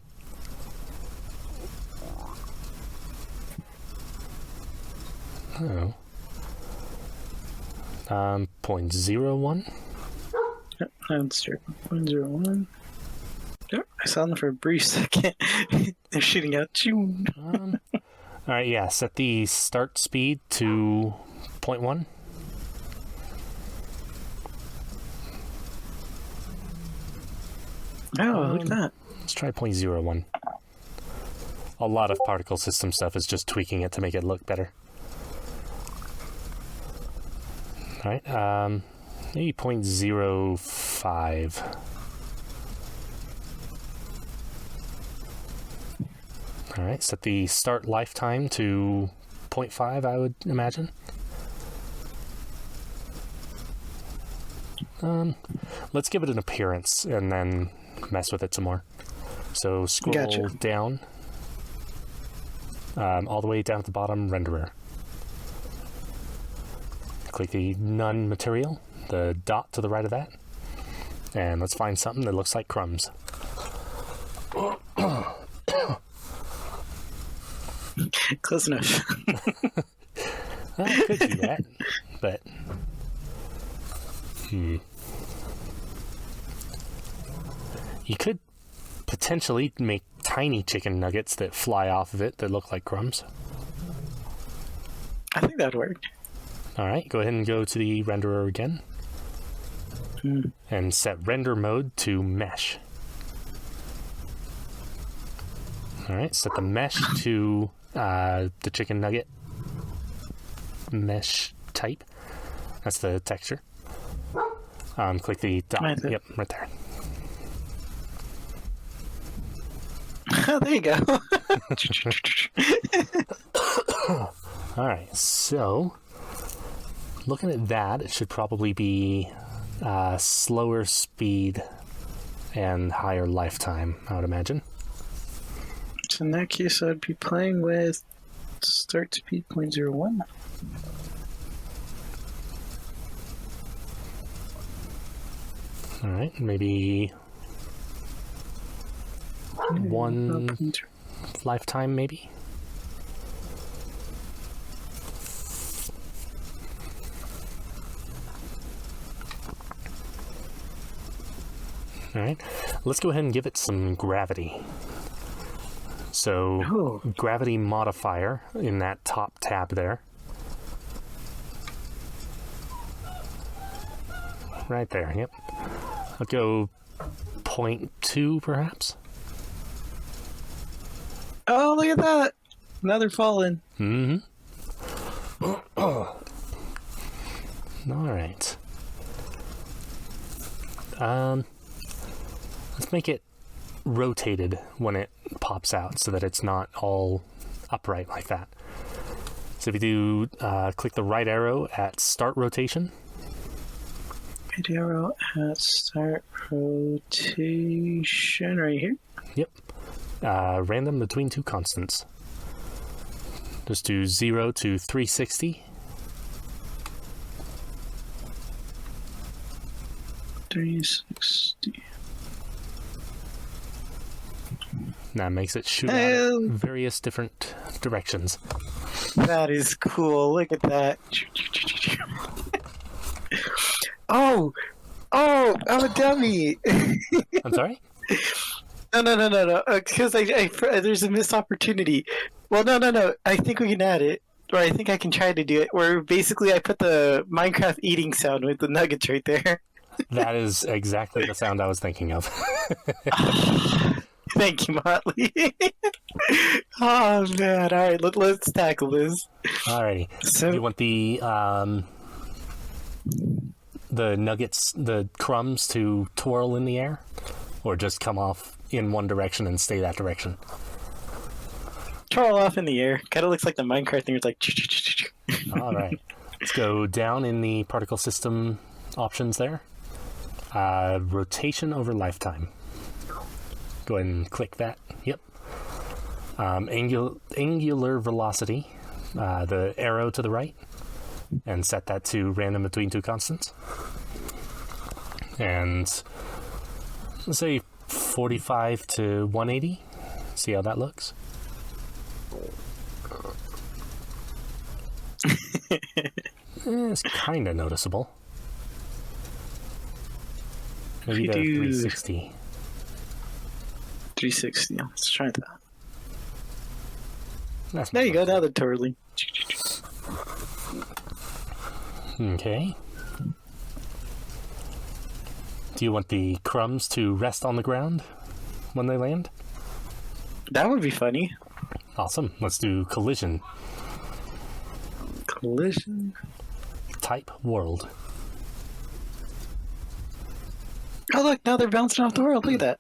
Oh. 0.01. Yep, that's true. 0.01. Yep, I saw them for a brief second. They're shooting out. Alright, yeah, set the start speed to 0.1. Oh, look at that. Let's try 0.01. A lot of particle system stuff is just tweaking it to make it look better. Alright, maybe 0.05. Alright, set the start lifetime to 0.5, I would imagine. Let's give it an appearance and then mess with it some more. So scroll down, all the way down at the bottom, renderer. Click the none material, the dot to the right of that, and let's find something that looks like crumbs. Close enough. I could do that, but you could potentially make tiny chicken nuggets that fly off of it that look like crumbs. I think that would work. Alright, go ahead and go to the renderer again. And set render mode to mesh. Alright, set the mesh to the chicken nugget mesh type. That's the texture. Click the dot. Right there. Yep, right there. Oh, there you go. Alright, so looking at that, it should probably be slower speed and higher lifetime, I would imagine. So in that case, I'd be playing with start speed 0.01. Alright, maybe 1 lifetime, maybe? Alright, let's go ahead and give it some gravity. So, gravity modifier in that top tab there. Right there, yep. I'll go 0.2 perhaps. Oh, look at that! Another fallen. Alright. Let's make it rotated when it pops out so that it's not all upright like that. So if you do click the right arrow at start rotation. Right arrow at start rotation right here. Yep. Random between two constants. Just do 0 to 360. 360. That makes it shoot out at various different directions. That is cool. Look at that. Oh, I'm a dummy. I'm sorry? No. Because there's a missed opportunity. Well, no. I think we can add it, or I think I can try to do it. Where basically I put the Minecraft eating sound with the nuggets right there. That is exactly the sound I was thinking of. Thank you, Motley. Oh man! All right, let's tackle this. Alrighty. So You want the nuggets, the crumbs, to twirl in the air, or just come off in one direction and stay that direction? twirl off in the air. Kind of looks like the Minecraft thing. It's like. All right. Let's go down in the particle system options there. Rotation over lifetime. Go ahead and click that. Yep. Angular velocity, the arrow to the right, and set that to random between two constants. And let's say 45 to 180. See how that looks? It's kind of noticeable. Maybe the 360. 360. Let's try that. That's There you go. Now they're twirling. Okay. Do you want the crumbs to rest on the ground when they land? That would be funny. Awesome. Let's do collision. Collision. Type world. Oh look! Now they're bouncing off the world. Look at that.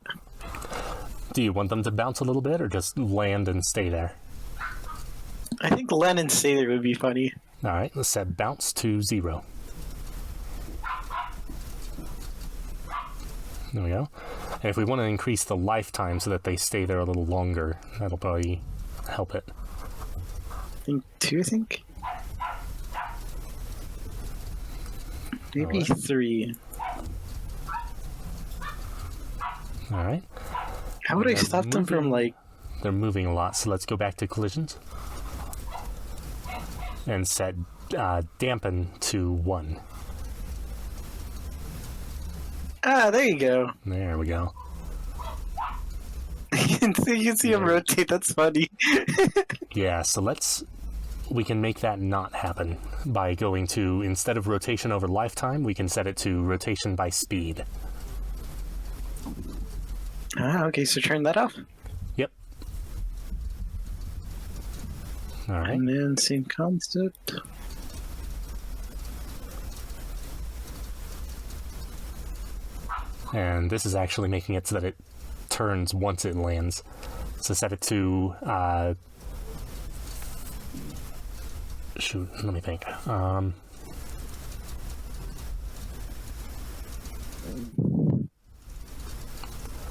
Do you want them to bounce a little bit or just land and stay there? I think land and stay there would be funny. All right. Let's set bounce to 0. There we go. And if we want to increase the lifetime so that they stay there a little longer, that'll probably help it. I think 2. I think maybe 3. All right. How would I stop them from like? They're moving a lot, so let's go back to collisions and set dampen to 1. Ah, there you go. There we go. You can see them rotate. That's funny. Yeah, so we can make that not happen by going to, instead of rotation over lifetime, we can set it to rotation by speed. Ah, okay. So turn that off. Yep. All right. And then same concept. And this is actually making it so that it turns once it lands. So set it to, shoot, let me think.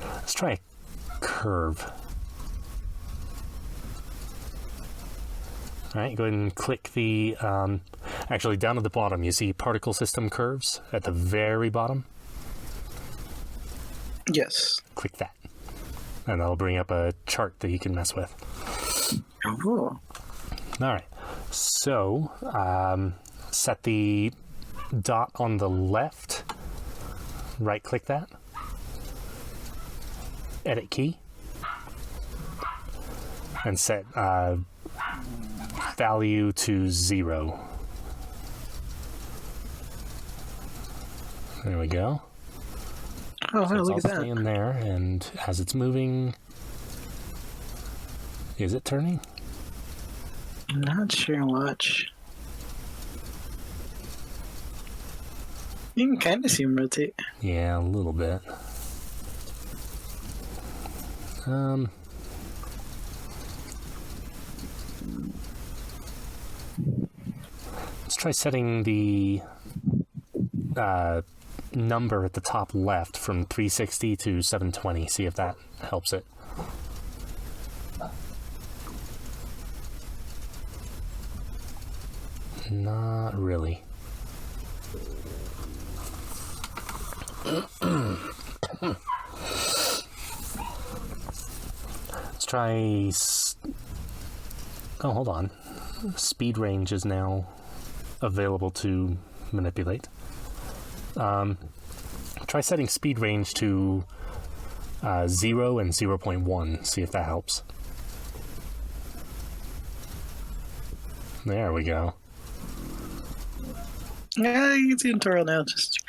Let's try a curve. All right, go ahead and click the, actually down at the bottom, you see particle system curves at the very bottom? Yes. Click that. And that'll bring up a chart that you can mess with. Oh. All right. So, set the dot on the left. Right-click that. Edit key. And set value to 0. There we go. Oh, So it's look all at that. staying there, and as it's moving, is it turning? I'm not sure much. You can kind of see him rotate. Yeah, a little bit. Let's try setting the number at the top left from 360 to 720. See if that helps it. Not really. Let's try... Oh, hold on. Speed range is now available to manipulate. Try setting speed range to 0 and 0.1. See if that helps. There we go. Yeah, you can see the tutorial now. Just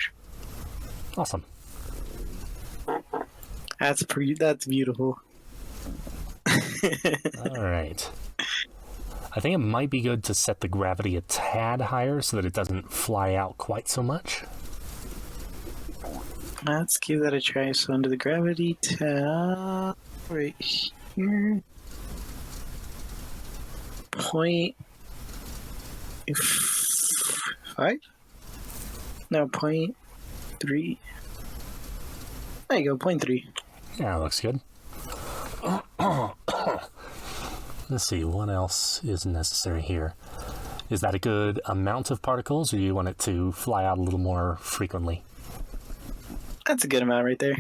Awesome. that's beautiful. Alright. I think it might be good to set the gravity a tad higher so that it doesn't fly out quite so much. Let's give that a try. So under the gravity tab, right here, 0.5? No, 0.3. There you go, 0.3. Yeah, that looks good. Let's see, what else is necessary here? Is that a good amount of particles, or do you want it to fly out a little more frequently? That's a good amount right there.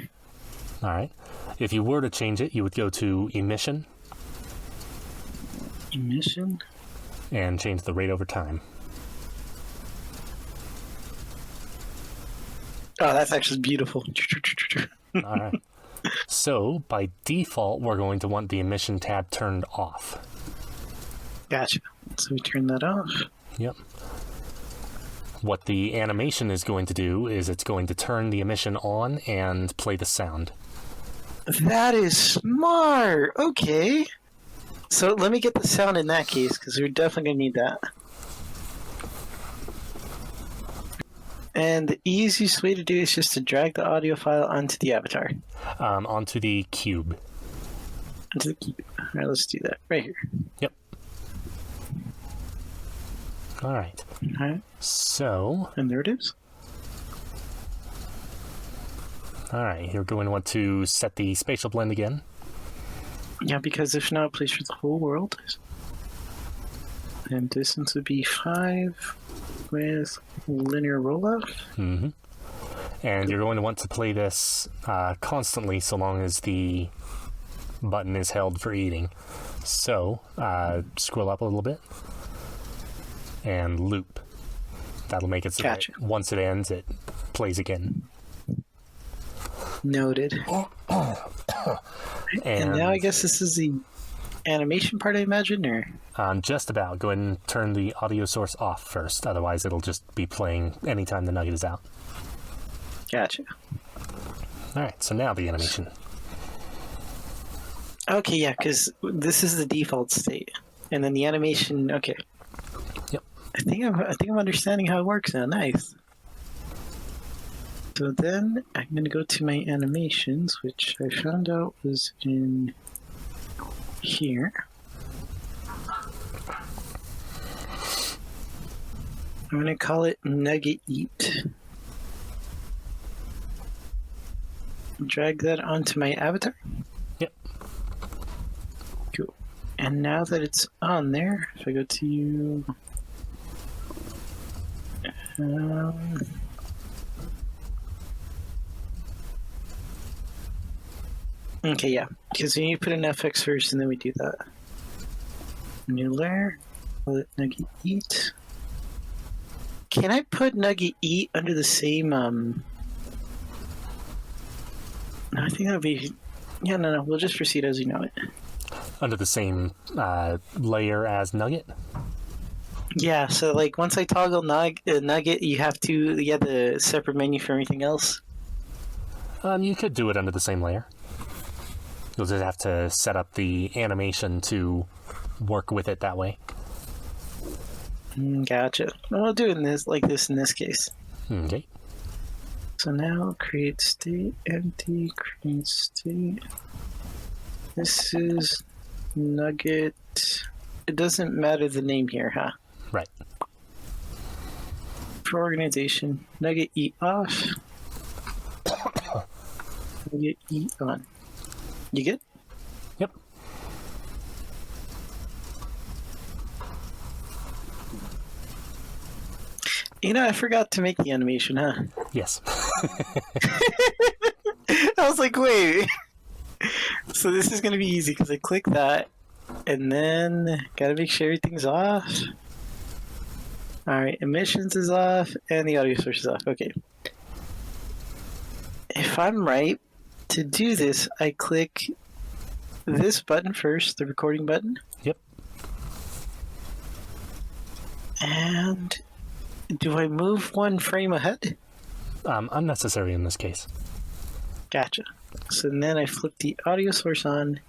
Alright. If you were to change it, you would go to Emission. Emission? And change the rate over time. Oh, that's actually beautiful. Alright. So, by default, we're going to want the emission tab turned off. Gotcha. So we turn that off. Yep. What the animation is going to do is it's going to turn the emission on and play the sound. That is smart. Okay. So let me get the sound in that case, because we're definitely going to need that. And the easiest way to do it is just to drag the audio file onto the avatar. Onto the cube. Onto the cube. All right, let's do that right here. Yep. All right. All right. So. And there it is. All right. You're going to want to set the spatial blend again. Yeah, because if not, it plays for the whole world. And distance would be 5 with linear roll-off. Mm-hmm. And you're going to want to play this constantly so long as the button is held for eating. So, scroll up a little bit and loop. That'll make it so Gotcha. that once it ends, it plays again. Noted. And now I guess this is the animation part, I imagine, or? Just about. Go ahead and turn the audio source off first. Otherwise, it'll just be playing anytime the nugget is out. Gotcha. All right, so now the animation. Okay, yeah, because this is the default state, and then the animation. Okay. Yep. I think I'm understanding how it works now. Nice. So then I'm gonna go to my animations, which I found out was in here. I'm gonna call it Nugget Eat. Drag that onto my avatar. Yep. Cool. And now that it's on there, if I go to okay, yeah, because you need to put an FX first, and then we do that. New layer. Let Nugget Eat. Can I put Nugget Eat under the same? No, I think that'll be. Yeah, no. We'll just proceed as you know it. Under the same layer as Nugget? Yeah. So like once I toggle Nugget, you have to get the separate menu for everything else. You could do it under the same layer. You'll just have to set up the animation to work with it that way. Gotcha. I'll do it in this in this case. Okay. So now create state, empty, create state. This is Nugget. It doesn't matter the name here, huh? Right. For organization, Nugget Eat off. Nugget Eat on. You good? Yep. You know, I forgot to make the animation, huh? Yes. I was like, wait. So this is gonna be easy because I click that, and then gotta make sure everything's off. All right, emissions is off, and the audio source is off. Okay. If I'm right, to do this, I click this button first, the recording button. Yep. And do I move one frame ahead? Unnecessary in this case. Gotcha. So then I flip the audio source on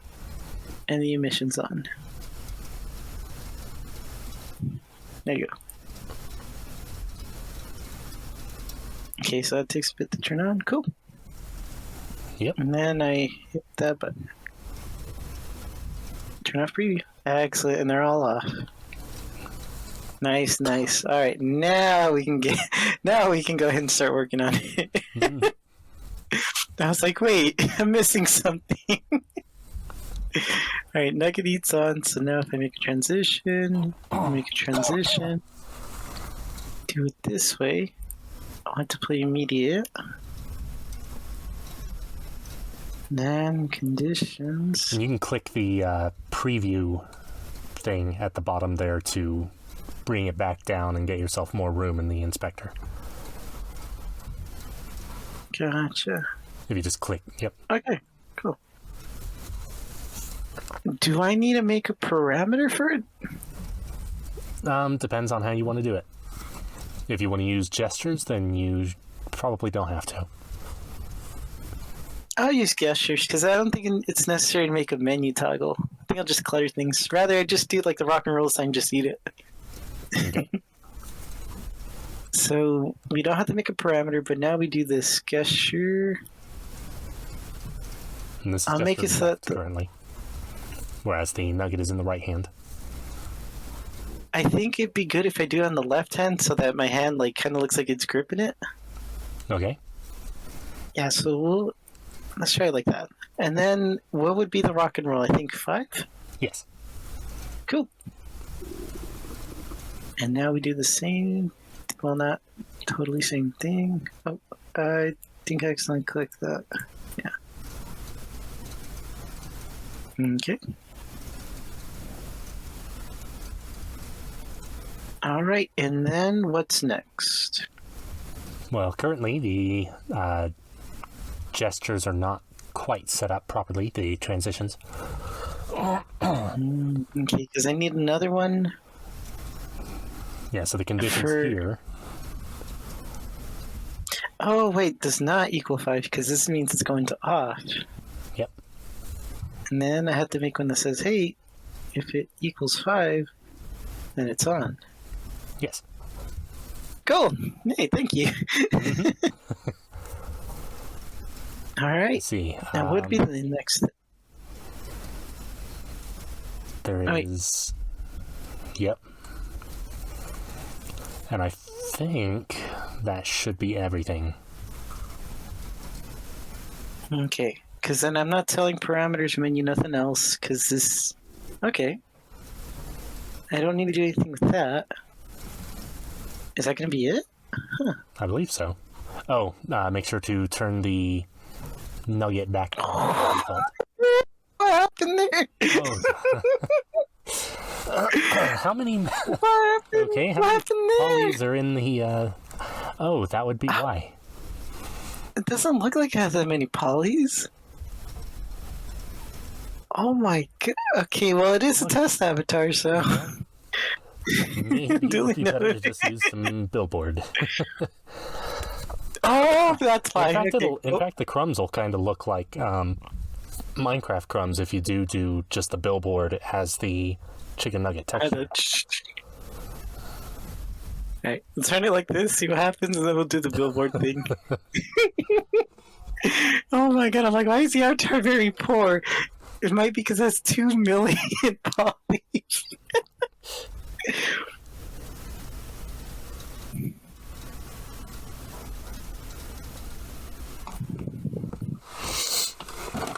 and the emissions on. There you go. Okay, so that takes a bit to turn on. Cool. Yep. And then I hit that button. Turn off preview. Excellent, and they're all off. Nice, nice. All right, now we can go ahead and start working on it. Mm. I was like, wait, I'm missing something. All right, nugget eats on. So now if I make a transition, do it this way. I want to play immediate. Then conditions. And you can click the preview thing at the bottom there to bring it back down and get yourself more room in the inspector. Gotcha. If you just click, yep. Okay, cool. Do I need to make a parameter for it? Depends on how you want to do it. If you want to use gestures, then you probably don't have to. I'll use gestures because I don't think it's necessary to make a menu toggle. I think I'll just clutter things. Rather, I just do like the rock and roll sign, just eat it. Okay. So we don't have to make a parameter, but now we do this gesture. And this is I'll just make for it so that currently. Whereas the nugget is in the right hand. I think it'd be good if I do it on the left hand so that my hand like kind of looks like it's gripping it. Okay. Yeah, so let's try it like that. And then what would be the rock and roll? I think 5? Yes. Cool. And now we do the same, well, not totally same thing. Oh, I think I accidentally clicked that. Yeah. Okay. All right, and then what's next? Well, currently the gestures are not quite set up properly, the transitions. Okay, because I need another one. Yeah, so the conditions For- here. Oh, wait, does not equal 5 because this means it's going to off. Yep. And then I have to make one that says, hey, if it equals 5, then it's on. Yes. Cool. Hey, thank you. All right. Let's see. Now, what would be the next? There wait. is. Yep. And I think that should be everything. Okay. Because then I'm not telling parameters menu, nothing else. Because this. Okay. I don't need to do anything with that. Is that going to be it? Huh. I believe so. Oh, make sure to turn the nugget back to default. What happened there? Oh. How many? What happened? Okay, how What many happened there? polys are in the? Oh, that would be why. It doesn't look like it has that many polys. Oh my god. Okay, well, it is a test avatar, so. Maybe Duly it'd be better to noted. just use some billboard. Oh, that's fine. In fact, the crumbs will kind of look like Minecraft crumbs. If you do just the billboard, it has the chicken nugget texture. Alright, let's turn it like this, see what happens, and then we'll do the billboard thing. Oh my god, I'm like, why is the avatar very poor? It might be because it has 2 million polys.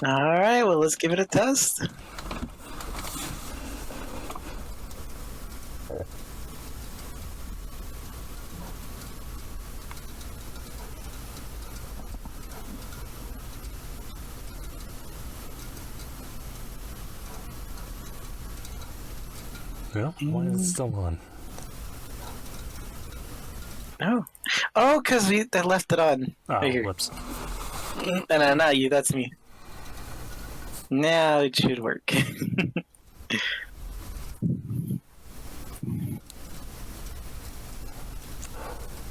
Alright, well, let's give it a test. Well, why is it still on? No. Oh, because I left it on. Oh, Right here. whoops. No, not you. That's me. Now it should work.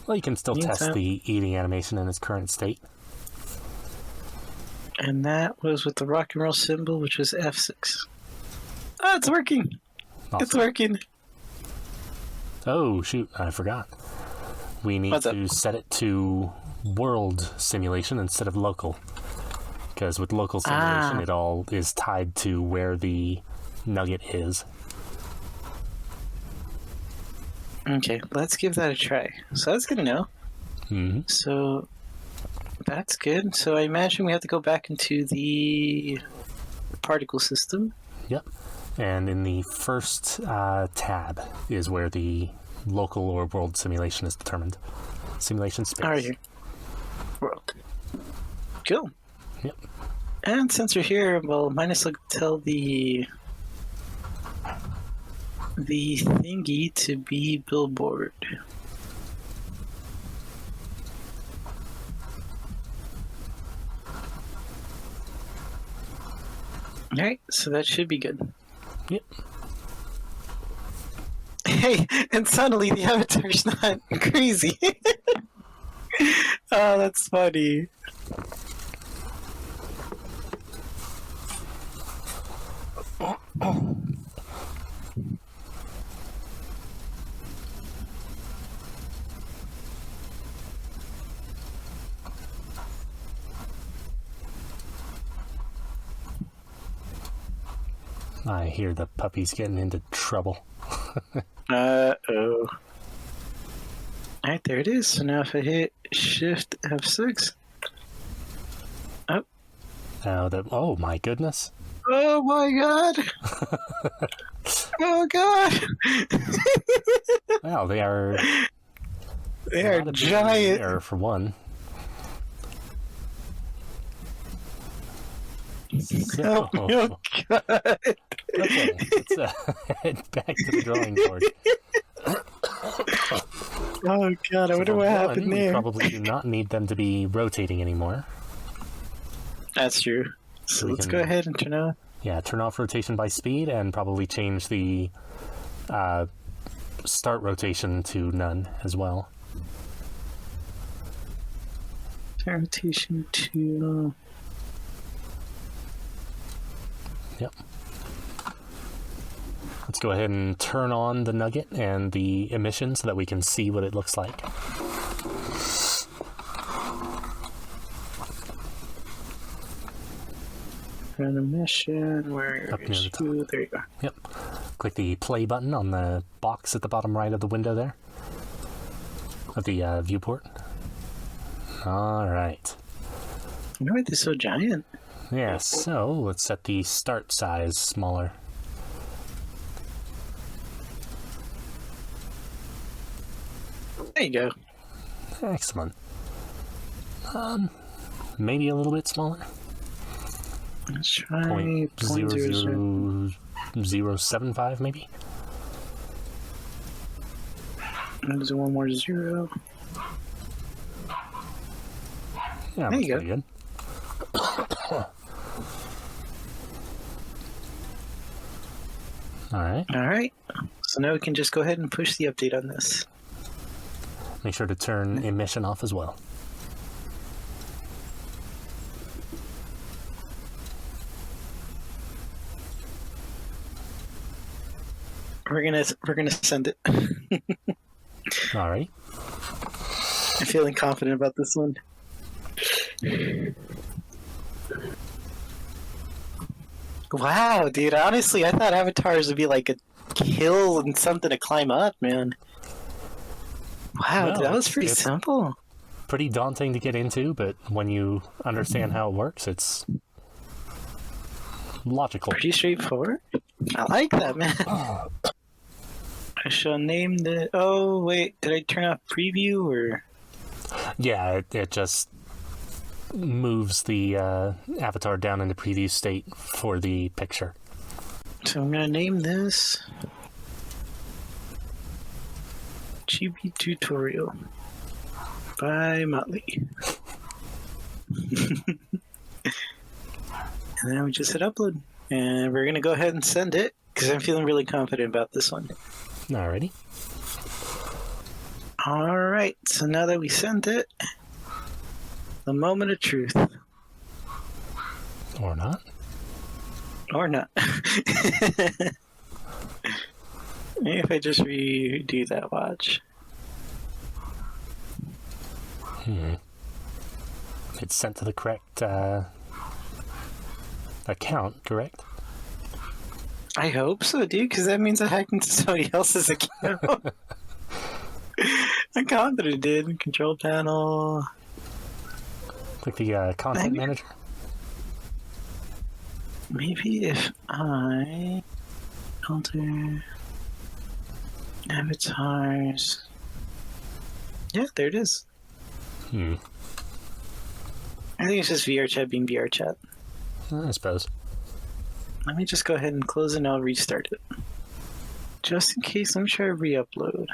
Well, you can still test the eating animation in its current state. And that was with the rock and roll symbol, which was F6. Oh, it's working. Awesome. It's working. Oh, shoot. I forgot. We need to set it to world simulation instead of local. Because with local simulation, it all is tied to where the nugget is. Okay, let's give that a try. So that's good to know. Mm-hmm. So that's good. So I imagine we have to go back into the particle system. Yep. And in the first tab is where the local or world simulation is determined. Simulation space. All right, here. World. Cool. Yep. And since we're here, well, minus look tell the thingy to be billboard. Alright, so that should be good. Yep. Hey, and suddenly the avatar's not crazy. Oh, that's funny. I hear the puppy's getting into trouble. Uh-oh. Alright, there it is. So now if I hit Shift F6. Oh. Oh my goodness. Oh my god. Oh god. Well, they are... They are giant. There for one. So, Oh god. okay, let's head back to the drawing board. Oh god, I wonder what happened We there. probably do not need them to be rotating anymore. That's true. So let's go ahead and turn on. Yeah, turn off rotation by speed and probably change the start rotation to none as well. Turn rotation to... Yep. Let's go ahead and turn on the nugget and the emission so that we can see what it looks like. Run emission, where Up near the top. there you go. Yep. Click the play button on the box at the bottom right of the window there. Of the viewport. Alright. I wonder why they're so giant. Yeah, so let's set the start size smaller. There you go. Excellent. Maybe a little bit smaller. Let's try 0.00075 maybe. There's one more zero. Yeah, there that's you go. pretty good. Alright. Alright. So now we can just go ahead and push the update on this. Make sure to turn emission off as well. We're gonna send it. Alright. I'm feeling confident about this one. Wow, dude, honestly, I thought avatars would be like a hill and something to climb up, man. Wow, No, that was pretty it's simple. pretty daunting to get into, but when you understand how it works, it's logical. Pretty straightforward. I like that, man. I shall name the... Oh, wait, did I turn off preview, or... Yeah, it just moves the avatar down into preview state for the picture. So I'm gonna name this QB tutorial by Motley. And then we just hit upload. And we're going to go ahead and send it because I'm feeling really confident about this one. Alrighty. Alright, so now that we sent it, the moment of truth. Or not. Or not. Maybe if I just redo that, watch. It's sent to the correct account, correct? I hope so, dude, because that means I hacked into somebody else's account. I'm confident it did. Control panel. Click the content manager. Maybe if I alter avatars. Yeah, there it is. I think it's just VRChat being VRChat. I suppose. Let me just go ahead and close it and I'll restart it. Just in case, let me try to re-upload.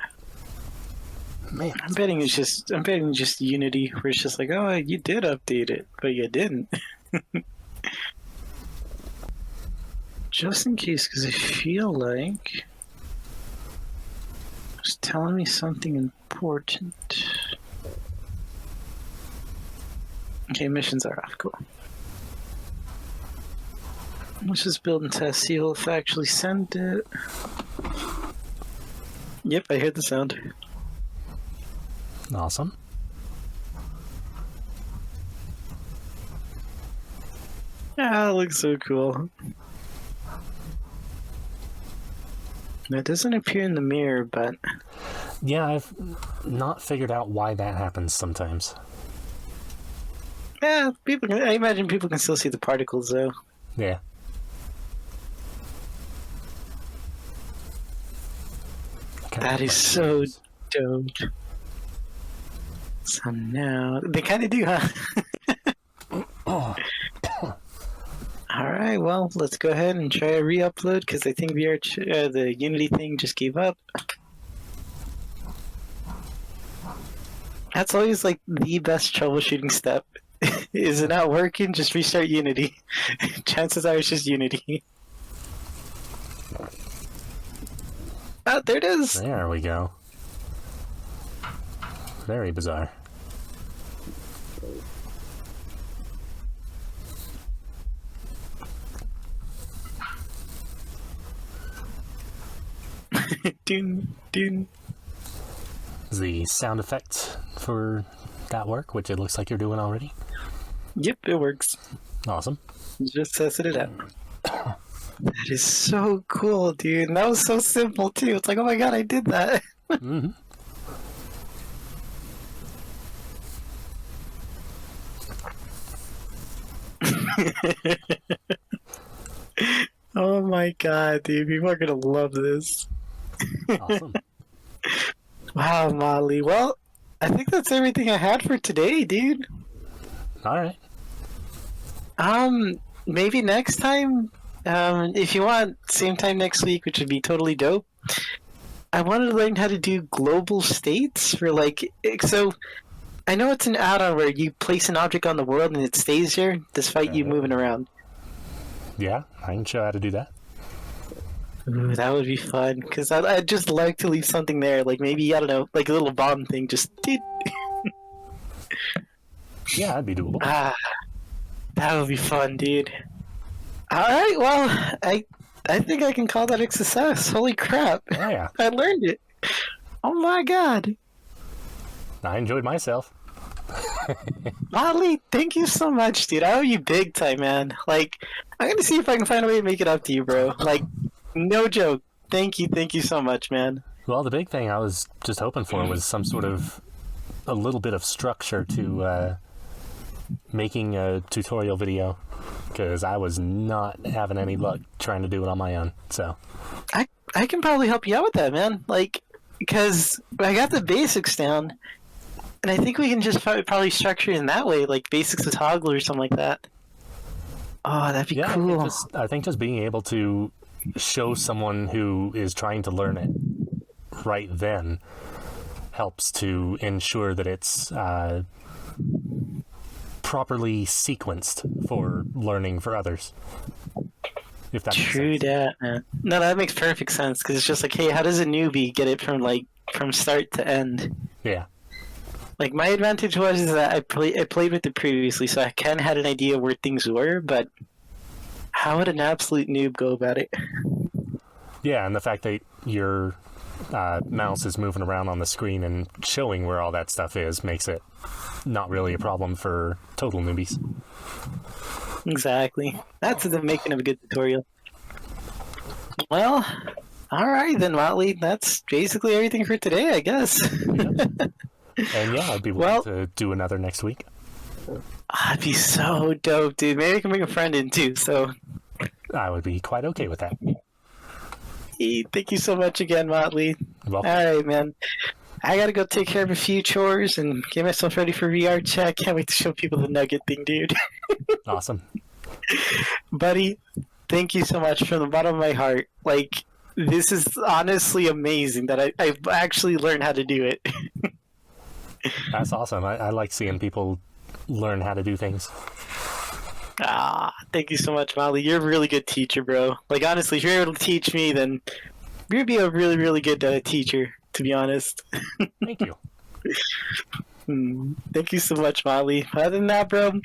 Man, I'm betting just Unity, where it's just like, oh, you did update it, but you didn't. Just in case, because I feel like it's telling me something important. Okay, missions are off. Cool. Let's just build and test, see if I actually send it. Yep, I heard the sound. awesome. Ah, it looks so cool. It doesn't appear in the mirror, but Yeah, I've not figured out why that happens sometimes. yeah, I imagine people can still see the particles, though. Yeah. That is so dope. So now they kind of do, huh? Alright, well, let's go ahead and try a re-upload because I think the Unity thing just gave up. That's always like the best troubleshooting step. Is it not working? Just restart Unity. Chances are it's just Unity. Ah, there it is! There we go. Very bizarre. Dun, dun. Is the sound effect for that work, which it looks like you're doing already? Yep, it works. Awesome. Just tested it out. That is so cool, dude. And that was so simple, too. It's like, oh my god, I did that. Mm-hmm. Oh my god, dude. People are gonna love this. Awesome. Wow, Molly. Well, I think that's everything I had for today, dude. All right. Maybe next time, if you want, same time next week, which would be totally dope. I wanted to learn how to do global states for so I know it's an add-on where you place an object on the world and it stays there despite you moving around. Yeah, I can show how to do that. Ooh, that would be fun, because I'd just like to leave something there, like maybe, I don't know, like a little bomb thing, just... Yeah, that'd be doable. That would be fun, dude. Alright, well, I think I can call that a success. Holy crap. Oh, yeah. I learned it. Oh my god. I enjoyed myself. Molly, thank you so much, dude. I owe you big time, man. Like, I'm gonna see if I can find a way to make it up to you, bro. Like, no joke. Thank you so much, man. Well, the big thing I was just hoping for was some sort of a little bit of structure to making a tutorial video, because I was not having any luck trying to do it on my own. So I can probably help you out with that, man. Like, because I got the basics down, and I think we can just probably structure it in that way, like basics of toggle or something like that. Oh, that'd be cool. I think just being able to show someone who is trying to learn it right then helps to ensure that it's properly sequenced for learning for others. If that makes True sense. that, man. No, that makes perfect sense because it's just like, hey, how does a newbie get it from start to end? Yeah. Like my advantage was is that I played with it previously, so I kind of had an idea where things were. But how would an absolute noob go about it? Yeah, and the fact that your mouse is moving around on the screen and showing where all that stuff is makes it not really a problem for total newbies. Exactly. That's the making of a good tutorial. Well, all right then, Motley. That's basically everything for today, I guess. And yeah, I'd be willing Well, to do another next week. that'd be so dope, dude. Maybe I can bring a friend in too. So, I would be quite okay with that. hey, thank you so much again, Motley. Well, All right, man. I gotta go take care of a few chores and get myself ready for VR chat. Can't wait to show people the nugget thing, dude. awesome. Buddy, thank you so much from the bottom of my heart. Like, this is honestly amazing that I've actually learned how to do it. That's awesome. I like seeing people learn how to do things. Thank you so much, Molly. You're a really good teacher, bro. Like, honestly, if you're able to teach me, then you'd be a really, really good teacher, to be honest. Thank you. Thank you so much, Molly. Other than that, bro, we'll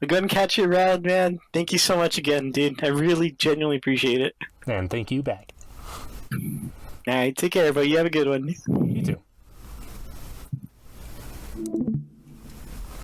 go ahead and catch you around, man. Thank you so much again, dude. I really, genuinely appreciate it. And thank you back. All right, take care, bro. You have a good one. You too.